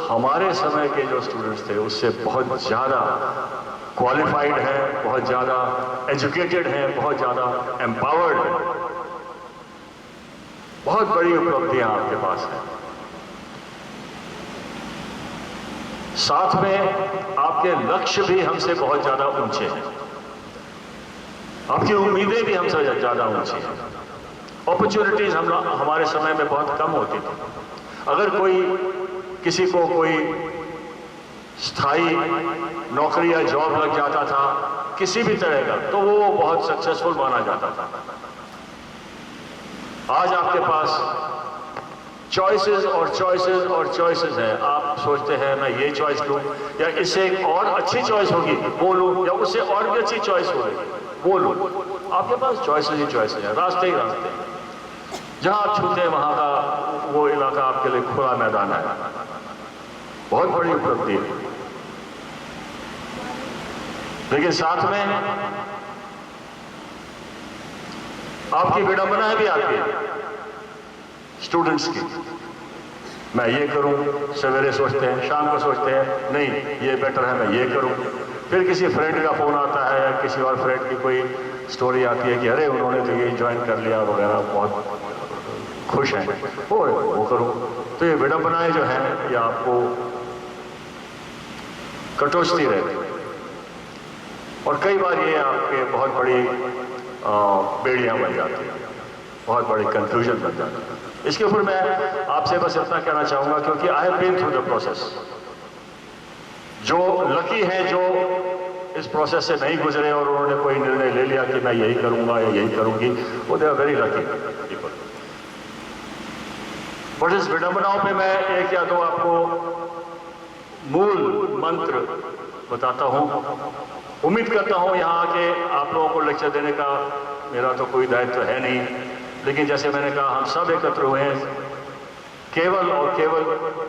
हमारे समय के जो स्टूडेंट्स थे उससे बहुत ज़्यादा क्वालिफाइड हैं, बहुत ज़्यादा एजुकेटेड हैं, बहुत ज़्यादा एम्पावर्ड हैं। बहुत बड़ी उपलब्धियां आपके पास हैं। साथ में आपके लक्ष्य भी हमसे बहुत ज्यादा ऊंचे हैं, आपकी उम्मीदें भी हमसे ज्यादा ऊंची हैं। अपॉर्चुनिटीज हमारे समय में बहुत कम होती थी। अगर कोई किसी को कोई स्थायी नौकरी या जॉब लग जाता था किसी भी तरह का, तो वो बहुत सक्सेसफुल माना जाता था। आज आपके पास चॉइसेस और चॉइसेस और चॉइसेस हैं। आप सोचते हैं मैं ये चॉइस लूं, या इससे एक और अच्छी चॉइस होगी वो लूं, या उससे और भी अच्छी चॉइस होगी वो लूं। आपके पास चॉइसेस ही चॉइसेस हैं, रास्ते ही रास्ते हैं। जहां आप छूते हैं वहां का वो इलाका आपके लिए खुला मैदान है। बहुत बड़ी उपलब्धि है। लेकिन साथ में आपकी विडंबनाएं भी आती है स्टूडेंट्स की। मैं ये करूं, सवेरे सोचते हैं, शाम को सोचते हैं नहीं ये बेटर है, मैं ये करूं। फिर किसी फ्रेंड का फोन आता है या किसी और फ्रेंड की कोई स्टोरी आती है कि अरे उन्होंने तो ये ज्वाइन कर लिया वगैरह, बहुत खुश हैं, वो करूं। तो ये विडंबनाएं जो हैं ये आपको कटोचती रहती है और कई बार ये आपके बहुत बड़ी बेड़ियां बन जाती हैं, बहुत बड़ी कंफ्यूजन बन जाती है। इसके ऊपर मैं आपसे बस इतना कहना चाहूंगा, क्योंकि I have been through the process. जो लकी हैं, जो इस प्रोसेस से नहीं गुजरे और उन्होंने कोई निर्णय ले लिया कि मैं यही करूंगा या यही करूंगी, वो they are very lucky people. But इस विडंबनाओं पे मैं एक या दो आपको मूल मंत्र बताता हूं। उम्मीद करता हूं यहाँ के आप लोगों को लेक्चर देने का मेरा तो कोई दायित्व है नहीं, लेकिन जैसे मैंने कहा हम सब एकत्र हुए हैं केवल और केवल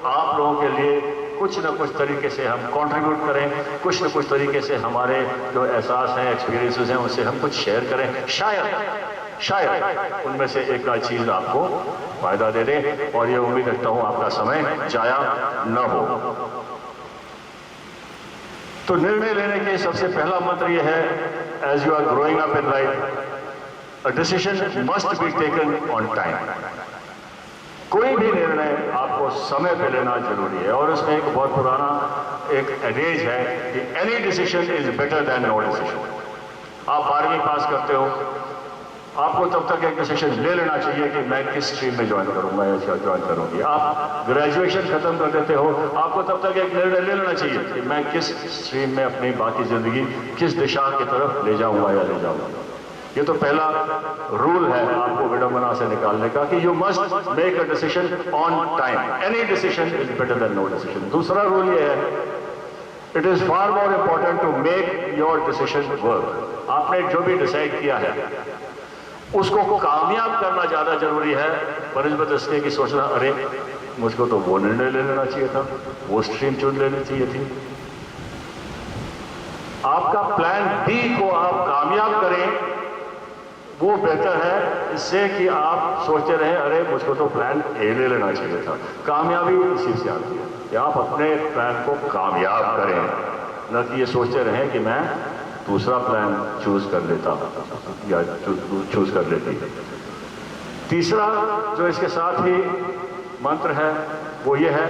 आप लोगों के लिए कुछ न कुछ तरीके से हम कंट्रीब्यूट करें, कुछ न कुछ तरीके से हमारे जो एहसास हैं, एक्सपीरियंसेस हैं, उनसे हम कुछ शेयर करें। शायद उनमें से एक आध चीज़ आपको फायदा दे दे, और ये उम्मीद रखता हूँ आपका समय जाया न हो। तो निर्णय लेने के सबसे पहला मंत्र ये है, as you are growing up in life, a decision must be taken on time। कोई भी निर्णय आपको समय पे लेना जरूरी है। और उसमें एक बहुत पुराना एक एडेज है कि any decision is better than no decision. आप 12वीं पास करते हो, आपको तब तक एक डिसीजन ले लेना चाहिए कि मैं किस स्ट्रीम में ज्वाइन करूंगा या ज्वाइन करूंगी। आप ग्रेजुएशन खत्म कर देते हो, आपको तब तक एक निर्णय ले लेना चाहिए कि मैं किस स्ट्रीम में अपनी बाकी जिंदगी किस दिशा की तरफ ले जाऊंगा या ले जाऊंगा। ये तो पहला रूल है आपको विडंबना से निकालने का कि you must make a decision on time. Any decision is better than no decision. दूसरा रूल ये है, it is far more important to make your decision work. आपने जो भी डिसाइड किया है उसको कामयाब करना ज्यादा जरूरी है बनस्बत इसके कि सोचना अरे मुझको तो वो निर्णय ले लेना चाहिए था, वो स्ट्रीम चुन लेनी चाहिए थी। आपका प्लान बी को आप कामयाब करें वो बेहतर है इससे कि आप सोचते रहें अरे मुझको तो प्लान ए ले लेना चाहिए था। कामयाबी इसी से आती है कि आप अपने प्लान को कामयाब करें, न कि ये सोचते रहें कि मैं दूसरा प्लान चूज कर लेता या चूज कर लेती। तीसरा जो इसके साथ ही मंत्र है वो ये है,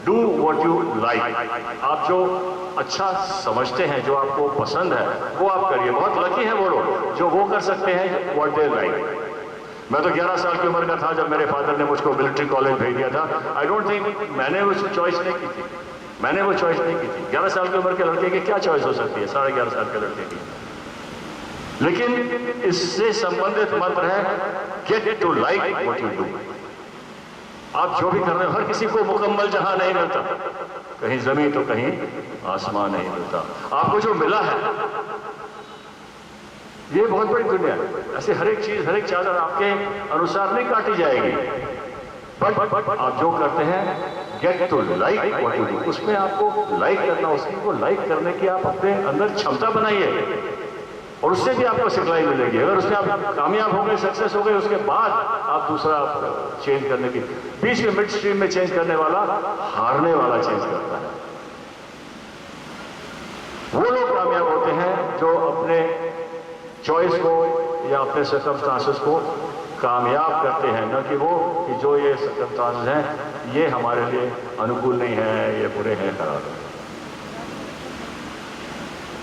डू वॉट यू लाइक। आप जो अच्छा समझते हैं, जो आपको पसंद है वो आप करिए। बहुत लकी हैं वो लोग जो वो कर सकते हैं व्हाट दे लाइक। मैं तो 11 साल की उम्र का था जब मेरे फादर ने मुझको मिलिट्री कॉलेज भेज दिया था। आई डोंट थिंक मैंने वो चॉइस नहीं की थी, मैंने वो चॉइस नहीं की थी। 11 साल की उम्र के लड़के की क्या चॉइस हो सकती है 11.5 साल के लड़के की। लेकिन इससे संबंधित मंत्र है, get to like what you do. आप जो भी कर रहे हो, हर किसी को मुकम्मल जहां नहीं मिलता, कहीं जमीन तो कहीं आसमान नहीं मिलता। आपको जो मिला है ये बहुत बड़ी दुनिया है। ऐसे हर एक चीज, हर एक चादर आपके अनुसार नहीं काटी जाएगी, बट आप जो करते हैं get to like what you do, उसमें आपको लाइक करना, उसी को लाइक करने की आप अपने अंदर क्षमता बनाइए और उससे भी आपको सिखलाई मिलेगी। अगर उसमें आप कामयाब हो गए, सक्सेस हो गए, उसके बाद आप दूसरा चेंज करने की, बीच में मिड स्ट्रीम में चेंज करने वाला हारने वाला चेंज करता है। वो लोग कामयाब होते हैं जो अपने चॉइस को या अपने सर्कमस्टांसेस को कामयाब करते हैं, न कि वो कि जो ये सर्कमस्टांसेस हैं ये हमारे लिए अनुकूल नहीं है, ये बुरे हैं, खराब है।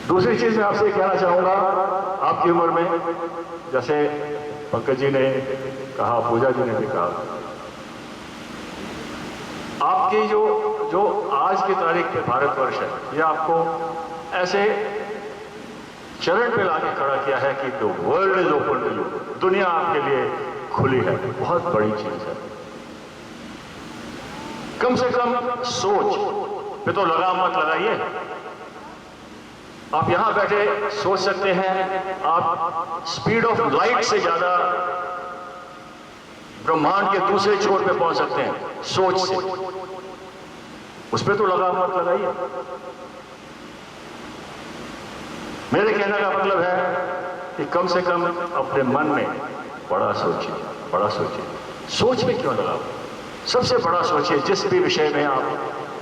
दूसरी चीज मैं आपसे कहना चाहूंगा, आपकी उम्र में, जैसे पंकज जी ने कहा, पूजा जी ने भी कहा, आपकी जो आज की तारीख पे भारतवर्ष है, ये आपको ऐसे चरण पे लाके खड़ा किया है कि the world is open to you. दुनिया आपके लिए खुली है, बहुत बड़ी चीज है। कम से कम सोच पे तो लगाम मत लगाइए। आप यहां बैठे सोच सकते हैं, आप स्पीड ऑफ लाइट से ज्यादा ब्रह्मांड के दूसरे छोर पे पहुंच सकते हैं सोच से। उस पर तो लगाम मत लगाइए। मेरे कहने का मतलब है कि कम से कम अपने मन में बड़ा सोचिए, बड़ा सोचिए। सोच में क्यों लगाओ, सबसे बड़ा सोचिए। जिस भी विषय में आप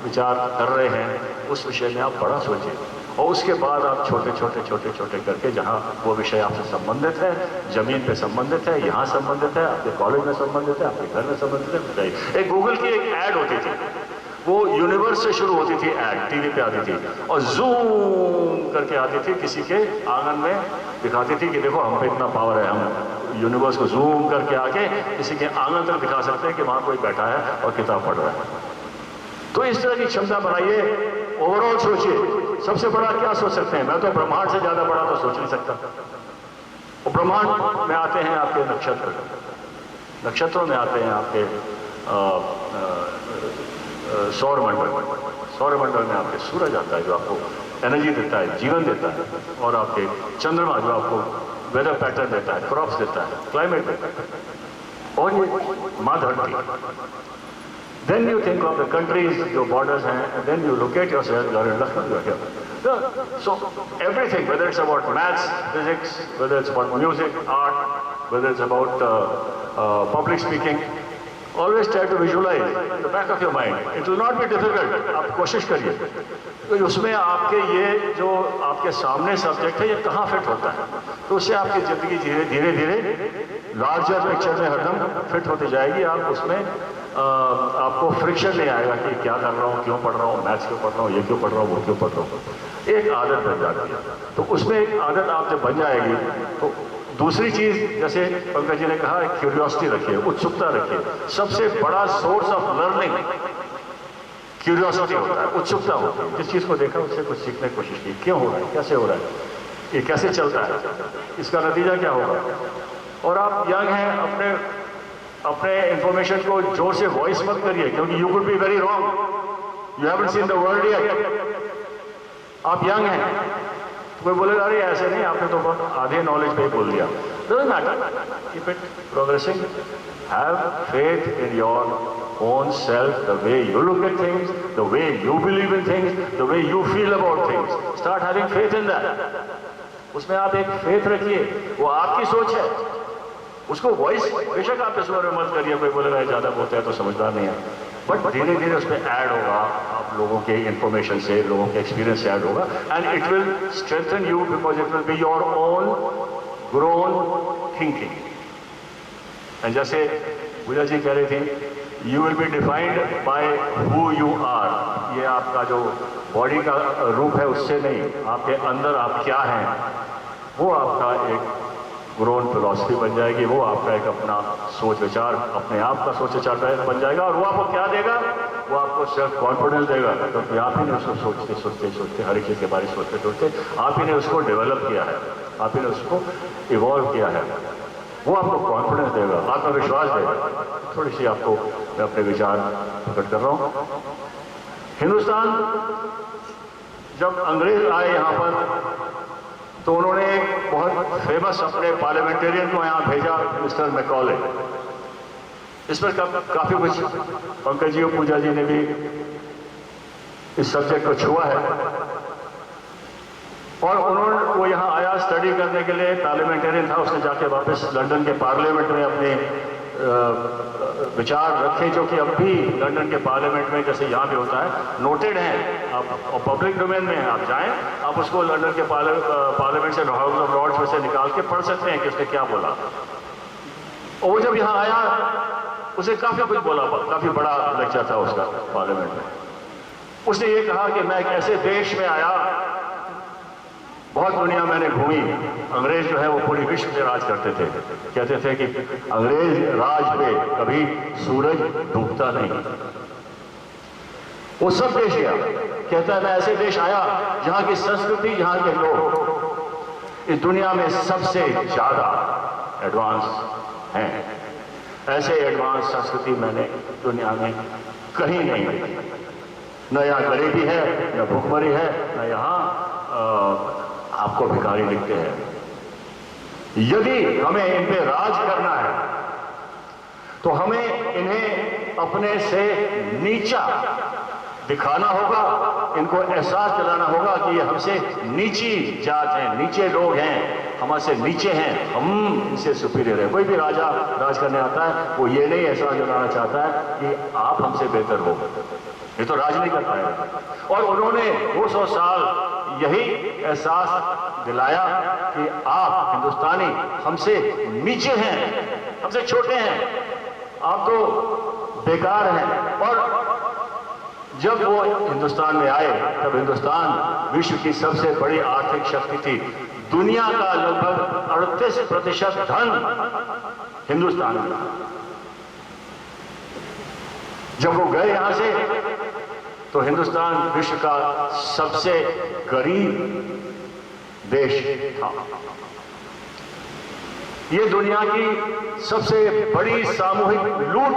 विचार कर रहे हैं उस विषय में आप बड़ा सोचिए और उसके बाद आप छोटे छोटे करके, जहां वो विषय आपसे संबंधित है, जमीन पे संबंधित है, यहां संबंधित है, आपके कॉलेज में संबंधित है, आपके घर में संबंधित है। एक गूगल की एक ऐड होती थी, वो यूनिवर्स से शुरू होती थी, ऐड टीवी पे आती थी और जूम करके आती थी, किसी के आंगन में दिखाती थी कि देखो हम पे इतना पावर है, हम यूनिवर्स को जूम करके आके किसी के आंगन तक दिखा सकते हैं कि वहां कोई बैठा है और किताब पढ़ रहा है। तो इस तरह की क्षमता बनाइए, ओवरऑल सोचिए। सबसे बड़ा क्या सोच सकते हैं? मैं तो ब्रह्मांड से ज्यादा बड़ा तो सोच नहीं सकता। और ब्रह्मांड में आते हैं आपके नक्षत्र, नक्षत्रों में आते हैं आपके सौरमंडल में आपके सूरज आता है जो आपको एनर्जी देता है, जीवन देता है, और आपके चंद्रमा जो आपको वेदर पैटर्न देता है, क्रॉप्स देता है, क्लाइमेट देता है, और ये माँ धरती। Then you think of the countries, your borders, and then you locate yourself, you are in Lucknow, you are here. So everything, whether it's about maths, physics, whether it's about music, art, whether it's about public speaking, always try to visualize in the back of your mind. It will not be difficult. आप कोशिश करिए तो उसमें आपके ये जो आपके सामने सब्जेक्ट है ये कहाँ फिट होता है, तो उससे आपकी जिंदगी धीरे धीरे लार्जर पिक्चर में हरदम फिट होती जाएगी। आप उसमें आपको फ्रिक्शन नहीं आएगा कि क्या कर रहा हूँ, क्यों पढ़ रहा हूँ, मैथ्स क्यों पढ़ रहा हूँ, ये क्यों पढ़ रहा हूँ, वो क्यों पढ़ रहा हूँ। एक आदत बन जाती है। तो उसमें एक आदत आप जब बन जाएगी तो दूसरी चीज, जैसे पंकज जी ने कहा, क्यूरियोसिटी रखिए, उत्सुकता रखिए। सबसे बड़ा सोर्स ऑफ लर्निंग क्यूरियोसिटी होता है, उत्सुकता होती है। जिस चीज को देखा उससे कुछ सीखने की कोशिश की, क्यों हो रहा है, कैसे हो रहा है, ये कैसे चलता है, इसका नतीजा क्या होगा। और आप यंग हैं, अपने इंफॉर्मेशन को जोर से वॉइस मत करिए, क्योंकि you could be very wrong, you haven't seen the world yet. आप यंग हैं, तो कोई बोलेगा अरे ऐसे नहीं, आपने तो बहुत आधे नॉलेज पे ही बोल दिया। Doesn't matter, keep it progressing, have faith in your own self, the way you look at things, the way you believe in things, the way you feel about things. Start having faith in that. उसमें आप एक फेथ रखिए, वो आपकी सोच है, उसको वॉइस बेशक आप इस बारे में मत करिए, कोई बोलेगा ज्यादा बोलता है तो समझदार नहीं है, बट धीरे धीरे उसमें ऐड होगा, आप लोगों के इंफॉर्मेशन से, लोगों के एक्सपीरियंस से ऐड होगा, and it will strengthen you because it will be your own grown thinking. And जैसे पूजा जी कह रही थी, you will be defined by who you are. ये आपका जो बॉडी का रूप है उससे नहीं, आपके अंदर आप क्या हैं, वो आपका एक ग्रोन फिलॉसफी बन जाएगी, वो आपका एक अपना सोच विचार, अपने आप का सोच विचार बन जाएगा। और वो आपको क्या देगा, वो आपको सेल्फ कॉन्फिडेंस देगा, क्योंकि आप ही ने उसको सोचते सोचते सोचते, हर एक चीज़ के बारे में सोचते सोचते आप ही ने उसको डेवलप किया है, आप ही ने उसको इवॉल्व किया है। वो आपको कॉन्फिडेंस देगा, आत्मविश्वास देगा। थोड़ी सी आपको मैं अपने विचार प्रकट कर रहा हूँ। हिंदुस्तान जब अंग्रेज आए यहाँ पर, तो उन्होंने एक बहुत फेमस अपने पार्लियामेंटेरियन को यहाँ भेजा, मिस्टर मैकॉले। इस पर काफी कुछ पंकज जी और पूजा जी ने भी इस सब्जेक्ट को छुआ है। और वो यहाँ आया स्टडी करने के लिए, पार्लियामेंटेरियन था, उसने जाके वापस लंदन के पार्लियामेंट में अपने विचार रखे, जो कि अब भी लंदन के पार्लियामेंट में जैसे यहाँ भी होता है नोटेड हैं, आप पब्लिक डोमेन में आप जाएं, आप उसको लंदन के पार्लियामेंट से, हाउस ऑफ लॉर्ड्स में से निकाल के पढ़ सकते हैं कि उसने क्या बोला। और वो जब यहाँ आया, उसे काफी कुछ बोला, काफी बड़ा लेक्चर था उसका पार्लियामेंट में। उसने ये कहा कि मैं एक ऐसे देश में आया, बहुत दुनिया मैंने घूमी, अंग्रेज जो है वो पूरी विश्व पे राज करते थे, कहते थे कि अंग्रेज राज पे कभी सूरज डूबता नहीं। वो सब देश गया, कहता है मैं ऐसे देश आया जहां की संस्कृति, यहाँ के लोग इस दुनिया में सबसे ज्यादा एडवांस हैं। ऐसे एडवांस संस्कृति मैंने दुनिया में कहीं नहीं देखी। न यहाँ गरीबी है, न भूखमरी है, न यहाँ आपको भिखारी दिखते हैं। यदि हमें इन पे राज करना है, तो हमें इन्हें अपने से नीचा दिखाना होगा, इनको एहसास दिलाना होगा कि ये हमसे नीची जात हैं, नीचे लोग हैं, हमसे नीचे हैं, हम इनसे सुपीरियर है। कोई भी राजा राज करने आता है, वो ये नहीं एहसास दिलाना चाहता है कि आप हमसे बेहतर हो, ये तो राज नहीं कर पाएगा। और उन्होंने 200 साल यही एहसास दिलाया कि आप हिंदुस्तानी हमसे नीचे हैं, हमसे छोटे हैं, आप तो बेकार हैं। और जब वो हिंदुस्तान में आए, तब हिंदुस्तान विश्व की सबसे बड़ी आर्थिक शक्ति थी। दुनिया का लगभग 38% धन हिंदुस्तान में। जब वो गए यहां से, तो हिंदुस्तान विश्व का सबसे गरीब देश था। ये दुनिया की सबसे बड़ी सामूहिक लूट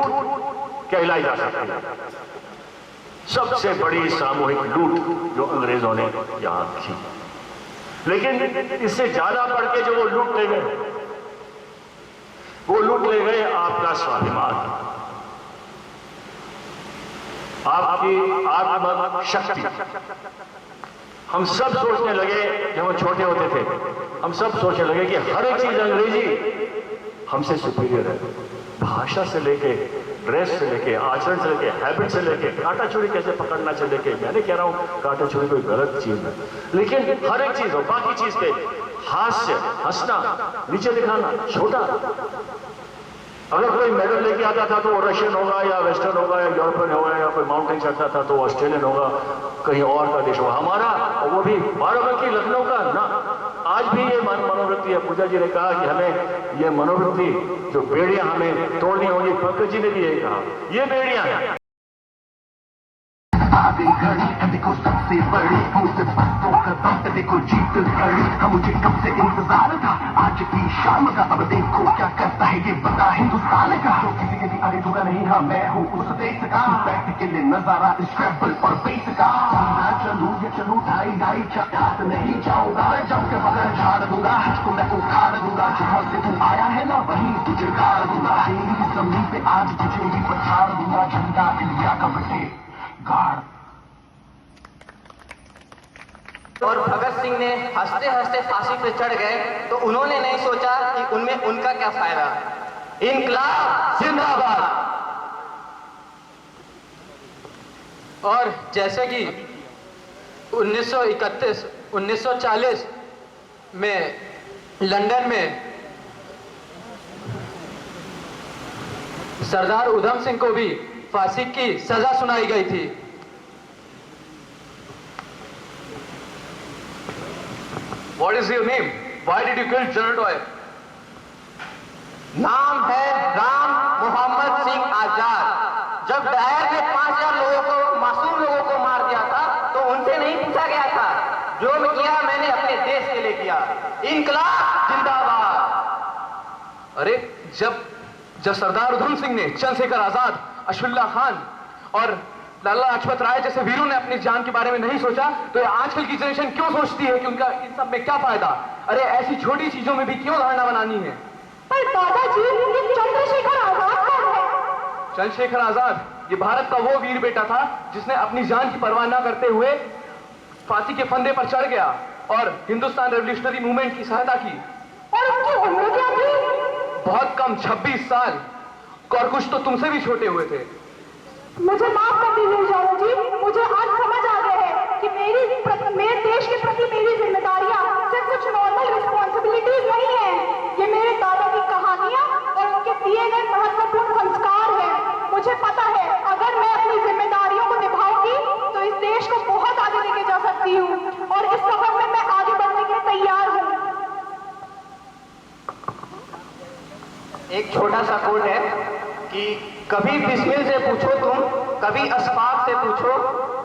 कहलाई जा सकती है, सबसे बड़ी सामूहिक लूट जो अंग्रेजों ने यहां की। लेकिन इससे ज्यादा बढ़ के जो वो लूट ले गए, वो लूट ले गए आपका स्वाभिमान, आपकी आत्म शक्ति। हम सब सोचने लगे, जब हम छोटे होते थे, हम सब सोचने लगे कि हर एक चीज अंग्रेजी हमसे सुपीरियर है। भाषा से लेके, ड्रेस से लेके, आचरण से लेके, हैबिट से लेके, कांटा छुरी कैसे पकड़ना से लेके, मैं नहीं कह रहा हूं कांटा छुरी कोई गलत चीज है, लेकिन हर एक चीज हो, बाकी चीज पे हास्य, हंसना, नीचे दिखाना, छोटा। अगर कोई मेडल लेके आता था तो वो रशियन होगा या वेस्टर्न होगा या यूरोपियन होगा, या कोई माउंटेन चढ़ता था तो ऑस्ट्रेलियन होगा, कहीं और का देश होगा। हमारा, और वो भी बाराबंकी लखनऊ का ना, आज भी ये मनोवृत्ति है। पूजा जी ने कहा कि हमें ये मनोवृत्ति जो बेड़ियां हमें तोड़नी होंगी, पंकज जी ने भी यही कहा, ये बेड़ियां हैं। आगे घड़ी देखो सबसे बड़ी, मुझसे बस्तों का दम देखो जीत खड़ी। हम मुझे कब से इंतजार था आज की शाम का, अब देखो क्या करता है ये बता हिंदुस्तान का। जो किसी के भी आगे झुका नहीं, हाँ मैं हूँ उस देश का। बैठ के लिए नजारा स्क्रैबल और बेस का। चलू ये चलू ढाई ढाई हाथ नहीं जाऊंगा, जब के बगैर झाड़ दूंगा तुझको मैं उखाड़ दूंगा। जहाँ से तू आया है ना वहीं तुझे गाड़ दूंगा। तेरी जमीन पे आज तुझे भी पछाड़ दूंगा। झंडा इंडिया का बटे गाड़। और भगत सिंह ने हंसते हंसते फांसी पे चढ़ गए तो उन्होंने नहीं सोचा कि उनमें उनका क्या फायदा। इनकलाब जिंदाबाद। और जैसे कि 1931 1940 में लंदन में सरदार उधम सिंह को भी फांसी की सजा सुनाई गई थी। What is your name? Why did you kill General Dwyer? नाम है राम मोहम्मद सिंह आजाद। जब डायर ने 5000 लोगों को, मासूम लोगों को मार दिया था तो उनसे नहीं पूछा गया था, जो मैं किया मैंने अपने देश के लिए किया। इनकलाब जिंदाबाद। अरे जब सरदार उधम सिंह ने, चंद्रशेखर आजाद, अशफाकुल्ला खान और लाला लाजपत राय जैसे वीरों ने अपनी जान के बारे में नहीं सोचा तो आजकल की जनरेशन क्यों सोचती है कि उनका इन सब में क्या फायदा। अरे ऐसी छोटी चीजों में भी क्यों धारणा बनानी है। पर दादाजी, ये चंद्रशेखर आजाद कौन है? चंद्रशेखर आजाद ये भारत का वो वीर बेटा था जिसने अपनी जान की परवाह न करते हुए फांसी के फंदे पर चढ़ गया और हिंदुस्तान रेवोल्यूशनरी मूवमेंट की सहायता की। और उनकी उम्र क्या थी? बहुत कम, 26 साल। और कुछ तो तुमसे भी छोटे हुए थे। मुझे माफ कर दीजिए जानो जी, मुझे आज समझ आ गया है कि मेरे देश के प्रति मेरी जिम्मेदारियां सिर्फ कुछ नॉर्मल रिस्पॉन्सिबिलिटीज नहीं है। ये मेरे दादा की कहानियां और उनके दिए गए महत्वपूर्ण संस्कार हैं। मुझे पता है अगर मैं अपनी जिम्मेदारियों को निभाऊंगी तो इस देश को बहुत आगे लेके जा सकती हूँ और इस सफर में मैं आगे बढ़ने के लिए तैयार हूँ। एक छोटा सा कोड है कि कभी बिस्मिल से पूछो तुम, कभी अस्फाक से पूछो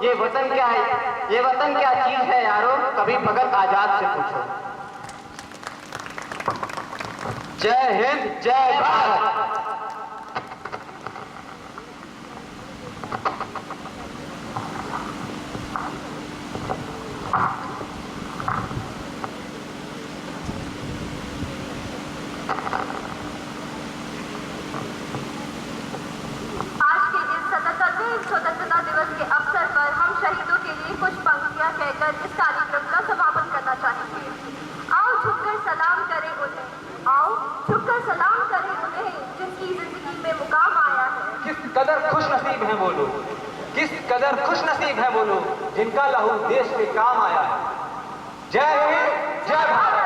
ये वतन क्या है, ये वतन क्या चीज है यारो, कभी भगत आजाद से पूछो। जय हिंद, जय भारत। स्वतंत्रता दिवस के अवसर पर हम शहीदों के लिए कुछ पंक्तियां कहकर इस कार्यक्रम का समापन करना चाहेंगे। आओ झुककर सलाम करें उन्हें, आओ झुककर सलाम करें उन्हें जिनकी जिंदगी में मुकाम आया है। किस कदर खुश नसीब है वो लोग, किस कदर खुश नसीब है वो लोग जिनका लहू देश के काम आया है। जय हिंद, जय भारत।